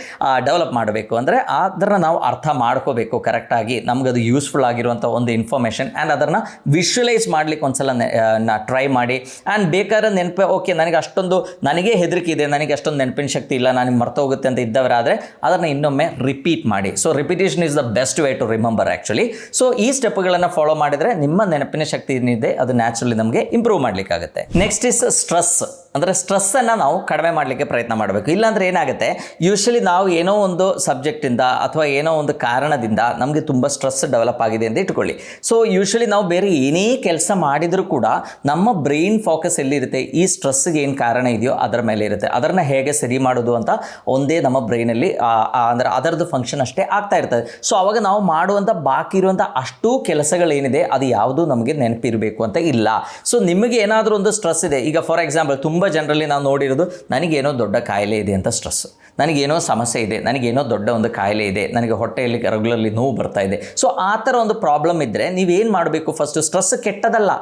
ಡೆವಲಪ್ ಮಾಡಬೇಕು. ಅಂದರೆ ಅದನ್ನು ನಾವು ಅರ್ಥ ಮಾಡ್ಕೋಬೇಕು ಕರೆಕ್ಟಾಗಿ, ನಮಗದು ಯೂಸ್ಫುಲ್ ಆಗಿರುವಂಥ ಒಂದು ಇನ್ಫಾರ್ಮೇಷನ್. ಆ್ಯಂಡ್ ಅದನ್ನು ವಿಶ್ವಲೈಸ್ ಮಾಡಲಿಕ್ಕೆ ಒಂದ್ಸಲ ಟ್ರೈ ಮಾಡಿ. ಆ್ಯಂಡ್ ಬೇಕಾದ್ರೆ ನೆನಪು, ಓಕೆ ನನಗೆ ಹೆದರಿಕೆ ಇದೆ, ನನಗೆ ಅಷ್ಟೊಂದು ನೆನಪಿನ ಶಕ್ತಿ ಇಲ್ಲ, ನನಗೆ ಮರ್ತೋಗುತ್ತೆ ಅಂತ ಇದ್ದವರಾದರೆ ಅದನ್ನು ಇನ್ನೊಮ್ಮೆ ರಿಪೀಟ್ ಮಾಡಿ. So repetition is the best way to remember actually. So ಈ ಸ್ಟೆಪ್ಗಳನ್ನು ಫಾಲೋ ಮಾಡಿದರೆ ನಿಮ್ಮ ನೆನಪಿನ ಶಕ್ತಿ ಏನಿದೆ ಅದು ನ್ಯಾಚುರಲಿ ನಮಗೆ ಇಂಪ್ರೂವ್ ಮಾಡಲಿಕ್ಕಾಗುತ್ತೆ. Next is stress. ಅಂದರೆ ಸ್ಟ್ರೆಸ್ಸನ್ನು ನಾವು ಕಡಿಮೆ ಮಾಡಲಿಕ್ಕೆ ಪ್ರಯತ್ನ ಮಾಡಬೇಕು. ಇಲ್ಲಾಂದರೆ ಏನಾಗುತ್ತೆ, ಯೂಶ್ವಲಿ ನಾವು ಏನೋ ಒಂದು ಸಬ್ಜೆಕ್ಟಿಂದ ಅಥವಾ ಏನೋ ಒಂದು ಕಾರಣದಿಂದ ನಮಗೆ ತುಂಬ ಸ್ಟ್ರೆಸ್ ಡೆವಲಪ್ ಆಗಿದೆ ಅಂತ ಇಟ್ಕೊಳ್ಳಿ. ಸೊ ಯೂಶ್ವಲಿ ನಾವು ಬೇರೆ ಏನೇ ಕೆಲಸ ಮಾಡಿದರೂ ಕೂಡ ನಮ್ಮ ಬ್ರೈನ್ ಫೋಕಸ್ ಎಲ್ಲಿರುತ್ತೆ, ಈ ಸ್ಟ್ರೆಸ್ಗೆ ಏನು ಕಾರಣ ಇದೆಯೋ ಅದರ ಮೇಲೆ ಇರುತ್ತೆ. ಅದನ್ನು ಹೇಗೆ ಸರಿ ಮಾಡೋದು ಅಂತ ಒಂದೇ ನಮ್ಮ ಬ್ರೈನಲ್ಲಿ ಅಂದರೆ ಅದರದ್ದು ಫಂಕ್ಷನ್ ಅಷ್ಟೇ ಆಗ್ತಾ ಇರ್ತದೆ. ಸೊ ಅವಾಗ ನಾವು ಮಾಡುವಂಥ ಬಾಕಿ ಇರುವಂಥ ಅಷ್ಟೂ ಕೆಲಸಗಳೇನಿದೆ ಅದು ಯಾವುದೂ ನಮಗೆ ನೆನಪಿರಬೇಕು ಅಂತ ಇಲ್ಲ. ಸೊ ನಿಮಗೆ ಏನಾದರೂ ಒಂದು ಸ್ಟ್ರೆಸ್ ಇದೆ, ಈಗ ಫಾರ್ ಎಕ್ಸಾಂಪಲ್ ತುಂಬ ಜನರಲ್ಲಿ ನಾವು ನೋಡಿರೋದು, ನನಗೇನೋ ದೊಡ್ಡ ಕಾಯಿಲೆ ಇದೆ ಅಂತ ಸ್ಟ್ರೆಸ್, ನನಗೇನೋ ಸಮಸ್ಯೆ ಇದೆ, ನನಗೇನೋ ದೊಡ್ಡ ಒಂದು ಕಾಯಿಲೆ ಇದೆ, ನನಗೆ ಹೊಟ್ಟೆಯಲ್ಲಿ ರೆಗ್ಯುಲರ್ಲಿ ನೋವು ಬರ್ತಾ ಇದೆ. ಸೊ ಆ ಥರ ಒಂದು ಪ್ರಾಬ್ಲಮ್ ಇದ್ದರೆ ನೀವೇನು ಮಾಡಬೇಕು, ಫಸ್ಟು ಸ್ಟ್ರೆಸ್ ಕೆಟ್ಟದಲ್ಲ.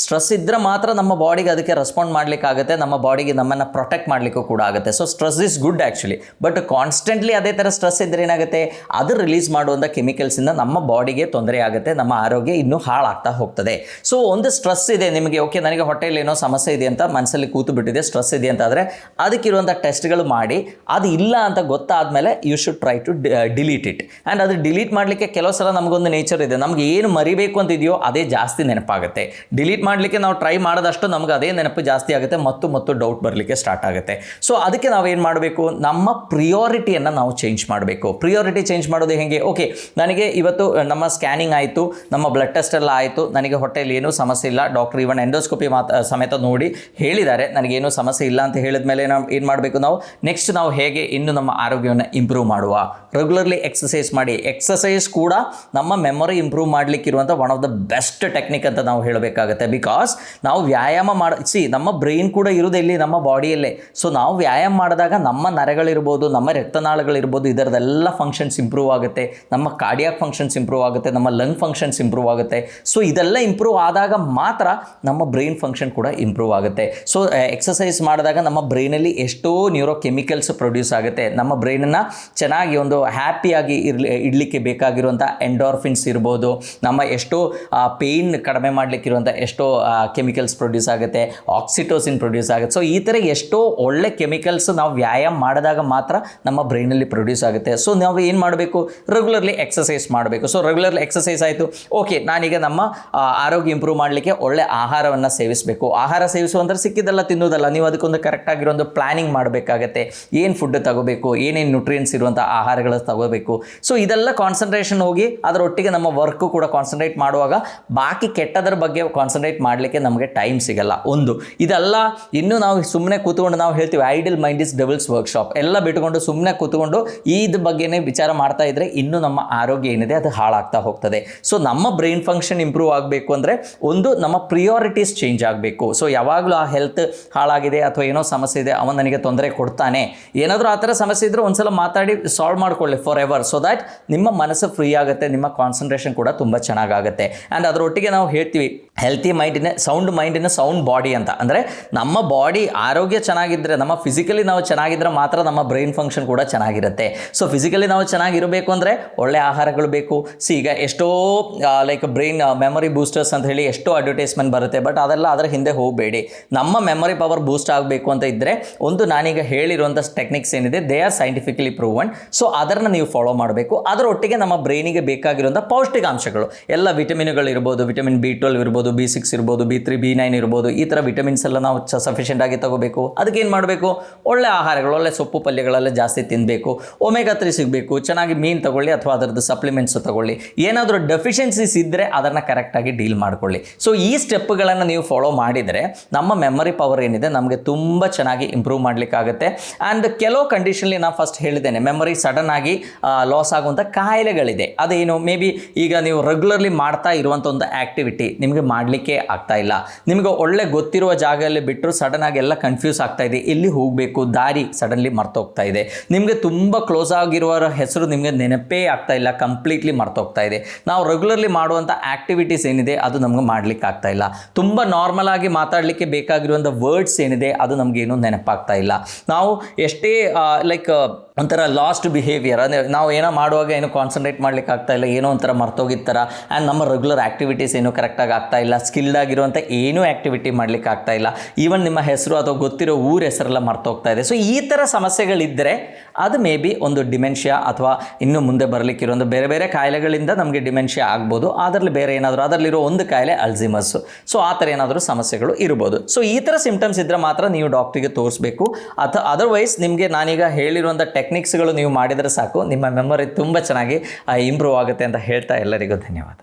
ಸ್ಟ್ರೆಸ್ ಇದ್ದರೆ ಮಾತ್ರ ನಮ್ಮ ಬಾಡಿಗೆ ಅದಕ್ಕೆ ರೆಸ್ಪಾಂಡ್ ಮಾಡಲಿಕ್ಕಾಗುತ್ತೆ, ನಮ್ಮ ಬಾಡಿಗೆ ನಮ್ಮನ್ನು ಪ್ರೊಟೆಕ್ಟ್ ಮಾಡಲಿಕ್ಕೂ ಕೂಡ ಆಗುತ್ತೆ. So stress is good actually. But constantly ಅದೇ ಥರ ಸ್ಟ್ರೆಸ್ ಇದ್ದರೆ ಏನಾಗುತ್ತೆ, ಅದು ರಿಲೀಸ್ ಮಾಡುವಂಥ ಕೆಮಿಕಲ್ಸಿಂದ ನಮ್ಮ ಬಾಡಿಗೆ ತೊಂದರೆ ಆಗುತ್ತೆ, ನಮ್ಮ ಆರೋಗ್ಯ ಇನ್ನೂ ಹಾಳಾಗ್ತಾ ಹೋಗ್ತದೆ. ಸೊ ಒಂದು ಸ್ಟ್ರೆಸ್ ಇದೆ ನಿಮಗೆ, ಓಕೆ ನನಗೆ ಹೊಟ್ಟೆಯಲ್ಲಿ ಏನೋ ಸಮಸ್ಯೆ ಇದೆ ಅಂತ ಮನಸ್ಸಲ್ಲಿ ಕೂತು ಬಿಟ್ಟಿದೆ, ಸ್ಟ್ರೆಸ್ ಇದೆ ಅಂತಾದರೆ ಅದಕ್ಕಿರುವಂಥ ಟೆಸ್ಟ್ಗಳು ಮಾಡಿ, ಅದು ಇಲ್ಲ ಅಂತ ಗೊತ್ತಾದ ಮೇಲೆ you should try to delete it. And ಅದು ಡಿಲೀಟ್ ಮಾಡಲಿಕ್ಕೆ ಕೆಲವು ಸಲ ನಮಗೊಂದು ನೇಚರ್ ಇದೆ, ನಮಗೆ ಏನು ಮರಿಬೇಕು ಅಂತಿದೆಯೋ ಅದೇ ಜಾಸ್ತಿ ನೆನಪಾಗುತ್ತೆ. ಡಿಲೀಟ್ ರಿಪೀಟ್ ಮಾಡಲಿಕ್ಕೆ ನಾವು ಟ್ರೈ ಮಾಡಿದಷ್ಟು ನಮ್ಗೆ ಅದೇ ನೆನಪು ಜಾಸ್ತಿ ಆಗುತ್ತೆ ಮತ್ತು ಡೌಟ್ ಬರಲಿಕ್ಕೆ ಸ್ಟಾರ್ಟ್ ಆಗುತ್ತೆ. ಸೊ ಅದಕ್ಕೆ ನಾವೇನು ಮಾಡಬೇಕು, ನಮ್ಮ ಪ್ರಿಯಾರಿಟಿಯನ್ನು ನಾವು ಚೇಂಜ್ ಮಾಡಬೇಕು. ಪ್ರಿಯಾರಿಟಿ ಚೇಂಜ್ ಮಾಡೋದು ಹೇಗೆ? ಓಕೆ, ನನಗೆ ಇವತ್ತು ನಮ್ಮ ಸ್ಕ್ಯಾನಿಂಗ್ ಆಯಿತು, ನಮ್ಮ ಬ್ಲಡ್ ಟೆಸ್ಟ್ ಎಲ್ಲ ಆಯಿತು, ನನಗೆ ಹೊಟ್ಟೆಯಲ್ಲಿ ಏನೂ ಸಮಸ್ಯೆ ಇಲ್ಲ, ಡಾಕ್ಟರ್ ಇವನ್ ಎಂಡೋಸ್ಕೋಪಿ ಸಮೇತ ನೋಡಿ ಹೇಳಿದ್ದಾರೆ ನನಗೇನು ಸಮಸ್ಯೆ ಇಲ್ಲ ಅಂತ ಹೇಳಿದ ಮೇಲೆ ನಾವು ಏನು ಮಾಡಬೇಕು, ನಾವು ನೆಕ್ಸ್ಟ್ ನಾವು ಹೇಗೆ ಇನ್ನು ನಮ್ಮ ಆರೋಗ್ಯವನ್ನು ಇಂಪ್ರೂವ್ ಮಾಡುವ. ರೆಗ್ಯುಲರ್ಲಿ ಎಕ್ಸಸೈಸ್ ಮಾಡಿ. ಎಕ್ಸಸೈಸ್ ಕೂಡ ನಮ್ಮ ಮೆಮೊರಿ ಇಂಪ್ರೂವ್ ಮಾಡಲಿಕ್ಕಿರುವಂಥ one of the best technique ಅಂತ ನಾವು ಹೇಳಬೇಕಾಗುತ್ತೆ. ಬಿಕಾಸ್ ನಾವು ವ್ಯಾಯಾಮ ನಮ್ಮ ಬ್ರೈನ್ ಕೂಡ ಇರೋದು ಇಲ್ಲಿ ನಮ್ಮ ಬಾಡಿಯಲ್ಲೇ. ಸೊ ನಾವು ವ್ಯಾಯಾಮ ಮಾಡಿದಾಗ ನಮ್ಮ ನರಗಳಿರ್ಬೋದು, ನಮ್ಮ ರಕ್ತನಾಳಗಳಿರ್ಬೋದು, ಇದರದೆಲ್ಲ ಫಂಕ್ಷನ್ಸ್ ಇಂಪ್ರೂವ್ ಆಗುತ್ತೆ, ನಮ್ಮ ಕಾರ್ಡಿಯಾಕ್ ಫಂಕ್ಷನ್ಸ್ ಇಂಪ್ರೂವ್ ಆಗುತ್ತೆ, ನಮ್ಮ ಲಂಗ್ ಫಂಕ್ಷನ್ಸ್ ಇಂಪ್ರೂವ್ ಆಗುತ್ತೆ. ಸೊ ಇದೆಲ್ಲ ಇಂಪ್ರೂವ್ ಆದಾಗ ಮಾತ್ರ ನಮ್ಮ ಬ್ರೈನ್ ಫಂಕ್ಷನ್ ಕೂಡ ಇಂಪ್ರೂವ್ ಆಗುತ್ತೆ. ಸೊ ಎಕ್ಸಸೈಸ್ ಮಾಡಿದಾಗ ನಮ್ಮ ಬ್ರೈನಲ್ಲಿ ಎಷ್ಟೋ ನ್ಯೂರೋ ಕೆಮಿಕಲ್ಸ್ ಪ್ರೊಡ್ಯೂಸ್ ಆಗುತ್ತೆ. ನಮ್ಮ ಬ್ರೈನನ್ನು ಚೆನ್ನಾಗಿ ಒಂದು ಹ್ಯಾಪಿಯಾಗಿ ಇಡಲಿಕ್ಕೆ ಬೇಕಾಗಿರುವಂಥ ಎಂಡೋರ್ಫಿನ್ಸ್ ಇರ್ಬೋದು, ನಮ್ಮ ಎಷ್ಟೋ ಪೇಯ್ನ್ ಕಡಿಮೆ ಮಾಡಲಿಕ್ಕಿರುವಂಥ ಎಷ್ಟೋ ಕೆಮಿಕಲ್ಸ್ ಪ್ರೊಡ್ಯೂಸ್ ಆಗುತ್ತೆ, ಆಕ್ಸಿಟೋಸಿನ್ ಪ್ರೊಡ್ಯೂಸ್ ಆಗುತ್ತೆ. ಸೊ ಈ ಥರ ಎಷ್ಟೋ ಒಳ್ಳೆ ಕೆಮಿಕಲ್ಸ್ ನಾವು ವ್ಯಾಯಾಮ ಮಾಡಿದಾಗ ಮಾತ್ರ ನಮ್ಮ ಬ್ರೈನಲ್ಲಿ ಪ್ರೊಡ್ಯೂಸ್ ಆಗುತ್ತೆ. ಸೊ ನಾವು ಏನು ಮಾಡಬೇಕು, ರೆಗ್ಯುಲರ್ಲಿ ಎಕ್ಸಸೈಸ್ ಮಾಡಬೇಕು. ಸೊ ರೆಗ್ಯುಲರ್ಲಿ ಎಕ್ಸಸೈಸ್ ಆಯಿತು, ಓಕೆ, ನಾನೀಗ ನಮ್ಮ ಆರೋಗ್ಯ ಇಂಪ್ರೂವ್ ಮಾಡಲಿಕ್ಕೆ ಒಳ್ಳೆ ಆಹಾರವನ್ನು ಸೇವಿಸಬೇಕು. ಆಹಾರ ಸೇವಿಸುವಂದ್ರೆ ಸಿಕ್ಕಿದ್ದೆಲ್ಲ ತಿನ್ನೋದಲ್ಲ, ನೀವು ಅದಕ್ಕೊಂದು ಕರೆಕ್ಟಾಗಿರೋ ಒಂದು ಪ್ಲಾನಿಂಗ್ ಮಾಡಬೇಕಾಗತ್ತೆ. ಏನು ಫುಡ್ ತಗೋಬೇಕು, ಏನೇನು ನ್ಯೂಟ್ರಿಯೆಂಟ್ಸ್ ಇರುವಂಥ ಆಹಾರಗಳು ತಗೋಬೇಕು. ಸೊ ಇದೆಲ್ಲ ಕಾನ್ಸಂಟ್ರೇಷನ್ ಹೋಗಿ ಅದರೊಟ್ಟಿಗೆ ನಮ್ಮ ವರ್ಕು ಕೂಡ ಕಾನ್ಸಂಟ್ರೇಟ್ ಮಾಡುವಾಗ ಬಾಕಿ ಕೆಟ್ಟದರ ಬಗ್ಗೆ ಕಾನ್ಸಂಟ್ರೇಟ್ ಮಾಡಲಿಕ್ಕೆ ನಮಗೆ ಟೈಮ್ ಸಿಗಲ್ಲ. ಇದೆಲ್ಲ ಇನ್ನು ನಾವು ಸುಮ್ಮನೆ ಕೂತ್ಕೊಂಡು ನಾವು ಹೇಳ್ತೀವಿ idle mind is devil's workshop, ಎಲ್ಲ ಬಿಟ್ಕೊಂಡು ಸುಮ್ಮನೆ ಕೂತ್ಕೊಂಡು ಇದ್ರ ಬಗ್ಗೆನೇ ವಿಚಾರ ಮಾಡ್ತಾ ಇದ್ರೆ ಇನ್ನೂ ನಮ್ಮ ಆರೋಗ್ಯ ಏನಿದೆ ಅದು ಹಾಳಾಗ್ತಾ ಹೋಗ್ತದೆ. ಸೊ ನಮ್ಮ ಬ್ರೈನ್ ಫಂಕ್ಷನ್ ಇಂಪ್ರೂವ್ ಆಗಬೇಕು ಅಂದರೆ ನಮ್ಮ ಪ್ರಿಯಾರಿಟೀಸ್ ಚೇಂಜ್ ಆಗಬೇಕು. ಸೊ ಯಾವಾಗಲೂ ಆ ಹೆಲ್ತ್ ಹಾಳಾಗಿದೆ ಅಥವಾ ಏನೋ ಸಮಸ್ಯೆ ಇದೆ, ಅವನು ನನಗೆ ತೊಂದರೆ ಕೊಡ್ತಾನೆ, ಏನಾದರೂ ಆ ಥರ ಸಮಸ್ಯೆ ಇದ್ದರೆ ಒಂದ್ಸಲ ಮಾತಾಡಿ ಸಾಲ್ವ್ ಮಾಡ್ಕೊಳ್ಳಿ ಫಾರ್ ಎವರ್. ಸೊ ದ್ಯಾಟ್ ನಿಮ್ಮ ಮನಸ್ಸು ಫ್ರೀ ಆಗುತ್ತೆ, ನಿಮ್ಮ ಕಾನ್ಸಂಟ್ರೇಷನ್ ಕೂಡ ತುಂಬ ಚೆನ್ನಾಗಾಗುತ್ತೆ. ಆ್ಯಂಡ್ ಅದರೊಟ್ಟಿಗೆ ನಾವು ಹೇಳ್ತೀವಿ healthy mind in sound body ಅಂತ. ಅಂದರೆ ನಮ್ಮ ಬಾಡಿ ಆರೋಗ್ಯ ಚೆನ್ನಾಗಿದ್ದರೆ, ನಮ್ಮ ಫಿಸಿಕಲಿ ನಾವು ಚೆನ್ನಾಗಿದ್ದರೆ ಮಾತ್ರ ನಮ್ಮ ಬ್ರೈನ್ ಫಂಕ್ಷನ್ ಕೂಡ ಚೆನ್ನಾಗಿರುತ್ತೆ. ಸೊ ಫಿಸಿಕಲಿ ನಾವು ಚೆನ್ನಾಗಿರಬೇಕು ಅಂದರೆ ಒಳ್ಳೆ ಆಹಾರಗಳು ಬೇಕು. ಈಗ ಎಷ್ಟೋ ಲೈಕ್ ಬ್ರೈನ್ ಮೆಮೊರಿ ಬೂಸ್ಟರ್ಸ್ ಅಂತ ಹೇಳಿ ಎಷ್ಟೋ ಅಡ್ವರ್ಟೈಸ್ಮೆಂಟ್ ಬರುತ್ತೆ, ಬಟ್ ಅದೆಲ್ಲ ಅದರ ಹಿಂದೆ ಹೋಗಬೇಡಿ. ನಮ್ಮ ಮೆಮೊರಿ ಪವರ್ ಬೂಸ್ಟ್ ಆಗಬೇಕು ಅಂತ ಇದ್ದರೆ ನಾನೀಗ ಹೇಳಿರುವಂಥ ಟೆಕ್ನಿಕ್ಸ್ ಏನಿದೆ they are scientifically proven. So ಅದನ್ನು ನೀವು ಫಾಲೋ ಮಾಡಬೇಕು. ಅದರೊಟ್ಟಿಗೆ ನಮ್ಮ ಬ್ರೈನಿಗೆ ಬೇಕಾಗಿರುವಂಥ ಪೌಷ್ಟಿಕಾಂಶಗಳು ಎಲ್ಲ ವಿಟಮಿನ್ಗಳು ಇರ್ಬೋದು, ವಿಟಮಿನ್ B12 ಇರ್ಬೋದು, B6 ಇರ್ಬೋದು, B3, B9 ಇರ್ಬೋದು, ಈ ಥರ ವಿಟಮಿನ್ಸ್ ಎಲ್ಲ ನಾವು ಸಫಿಷಿಯೆಂಟ್ ಆಗಿ ತಗೋಬೇಕು. ಅದಕ್ಕೆ ಏನು ಮಾಡಬೇಕು, ಒಳ್ಳೆ ಆಹಾರಗಳು, ಒಳ್ಳೆ ಸೊಪ್ಪು ಪಲ್ಯಗಳೆಲ್ಲ ಜಾಸ್ತಿ ತಿನ್ನಬೇಕು. ಒಮೆಗಾ 3 ಸಿಗಬೇಕು, ಚೆನ್ನಾಗಿ ಮೀನು ತಗೊಳ್ಳಿ ಅಥವಾ ಅದರದ್ದು ಸಪ್ಲಿಮೆಂಟ್ಸ್ ತಗೊಳ್ಳಿ. ಏನಾದರೂ ಡೆಫಿಷಿಯನ್ಸೀಸ್ ಇದ್ದರೆ ಅದನ್ನು ಕರೆಕ್ಟಾಗಿ ಡೀಲ್ ಮಾಡ್ಕೊಳ್ಳಿ. ಸೊ ಈ ಸ್ಟೆಪ್ಗಳನ್ನು ನೀವು ಫಾಲೋ ಮಾಡಿದರೆ ನಮ್ಮ ಮೆಮೊರಿ ಪವರ್ ಏನಿದೆ ನಮಗೆ ತುಂಬ ಚೆನ್ನಾಗಿ ಇಂಪ್ರೂವ್ ಮಾಡಲಿಕ್ಕಾಗುತ್ತೆ. ಆ್ಯಂಡ್ ಕೆಲವು ಕಂಡೀಷನ್ಲಿ ನಾನು ಫಸ್ಟ್ ಹೇಳಿದ್ದೇನೆ, ಮೆಮೊರಿ ಸಡನ್ ಆಗಿ ಲಾಸ್ ಆಗುವಂಥ ಕಾಯಿಲೆಗಳಿದೆ. ಅದೇನು, ಮೇ ಬಿ ಈಗ ನೀವು ರೆಗ್ಯುಲರ್ಲಿ ಮಾಡ್ತಾ ಇರುವಂಥ ಒಂದು ಆ್ಯಕ್ಟಿವಿಟಿ ನಿಮಗೆ ಮಾಡಲಿಕ್ಕೆ ಆಗ್ತಾ ಇಲ್ಲ, ನಿಮಗೆ ಒಳ್ಳೆ ಗೊತ್ತಿರುವ ಜಾಗದಲ್ಲಿ ಬಿಟ್ಟರು ಸಡನ್ ಆಗಿ ಎಲ್ಲ ಕನ್ಫ್ಯೂಸ್ ಆಗ್ತಾ ಇದೆ, ಎಲ್ಲಿ ಹೋಗಬೇಕು ದಾರಿ ಸಡನ್ಲಿ ಮರ್ತೋಗ್ತಾ ಇದೆ, ನಿಮಗೆ ತುಂಬ ಕ್ಲೋಸ್ ಆಗಿರುವವರ ಹೆಸರು ನಿಮಗೆ ನೆನಪೇ ಆಗ್ತಾ ಇಲ್ಲ, ಕಂಪ್ಲೀಟ್ಲಿ ಮರ್ತೋಗ್ತಾ ಇದೆ. ನಾವು ರೆಗ್ಯುಲರ್ಲಿ ಮಾಡುವಂಥ ಆ್ಯಕ್ಟಿವಿಟೀಸ್ ಏನಿದೆ ಅದು ನಮ್ಗೆ ಮಾಡಲಿಕ್ಕೆ ಆಗ್ತಾ ಇಲ್ಲ. ತುಂಬ ನಾರ್ಮಲ್ ಆಗಿ ಮಾತಾಡಲಿಕ್ಕೆ ಬೇಕಾಗಿರುವಂಥ ವರ್ಡ್ಸ್ ಏನಿದೆ ಅದು ನಮಗೇನು ನೆನಪಾಗ್ತಾ ಇಲ್ಲ. ನಾವು ಎಷ್ಟೇ ಲೈಕ್ ಒಂಥರ ಲಾಸ್ಟ್ ಬಿಹೇವಿಯರ್, ಅಂದರೆ ನಾವು ಏನೋ ಮಾಡುವಾಗ ಏನೋ ಕಾನ್ಸಂಟ್ರೇಟ್ ಮಾಡ್ಲಿಕ್ಕೆ ಆಗ್ತಾ ಇಲ್ಲ, ಏನೋ ಒಂಥರ ಮರ್ತೋಗಿರ್ತಾರ. ಆ್ಯಂಡ್ ನಮ್ಮ ರೆಗ್ಯುಲರ್ ಆ್ಯಕ್ಟಿವಿಟೀಸ್ ಏನೂ ಕರೆಕ್ಟಾಗಿ ಆಗ್ತಾ ಇಲ್ಲ, ಸ್ಕಿಲ್ಡ್ ಆಗಿರುವಂಥ ಏನೂ ಆ್ಯಕ್ಟಿವಿಟಿ ಮಾಡಲಿಕ್ಕೆ ಆಗ್ತಾ ಇಲ್ಲ, ಈವನ್ ನಿಮ್ಮ ಹೆಸರು ಅಥವಾ ಗೊತ್ತಿರೋ ಊರ ಹೆಸರೆಲ್ಲ ಮರ್ತೋಗ್ತಾ ಇದೆ. ಸೊ ಈ ಥರ ಸಮಸ್ಯೆಗಳಿದ್ದರೆ ಅದು ಮೇ ಬಿ ಒಂದು ಡಿಮೆನ್ಷಿಯಾ ಅಥವಾ ಇನ್ನು ಮುಂದೆ ಬರಲಿಕ್ಕಿರೋ ಬೇರೆ ಬೇರೆ ಕಾಯಿಲೆಗಳಿಂದ ನಮಗೆ ಡಿಮೆನ್ಷಿಯಾ ಆಗ್ಬೋದು. ಅದರಲ್ಲಿ ಬೇರೆ ಏನಾದರೂ ಅದರಲ್ಲಿರೋ ಒಂದು ಕಾಯಿಲೆ ಅಲ್ಝೀಮರ್ಸು. ಸೊ ಆ ಥರ ಏನಾದರೂ ಸಮಸ್ಯೆಗಳು ಇರ್ಬೋದು. ಸೊ ಈ ಥರ ಸಿಂಪ್ಟಮ್ಸ್ ಇದ್ದರೆ ಮಾತ್ರ ನೀವು ಡಾಕ್ಟ್ರಿಗೆ ತೋರಿಸ್ಬೇಕು. ಅಥವಾ ಅದರ್ವೈಸ್ ನಿಮಗೆ ನಾನೀಗ ಹೇಳಿರುವಂಥ ಟೆಕ್ನಿಕ್ಸ್ಗಳು ನೀವು ಮಾಡಿದರೆ ಸಾಕು, ನಿಮ್ಮ ಮೆಮೊರಿ ತುಂಬ ಚೆನ್ನಾಗಿ ಇಂಪ್ರೂವ್ ಆಗುತ್ತೆ ಅಂತ ಹೇಳ್ತಾ ಎಲ್ಲರಿಗೂ ಧನ್ಯವಾದ.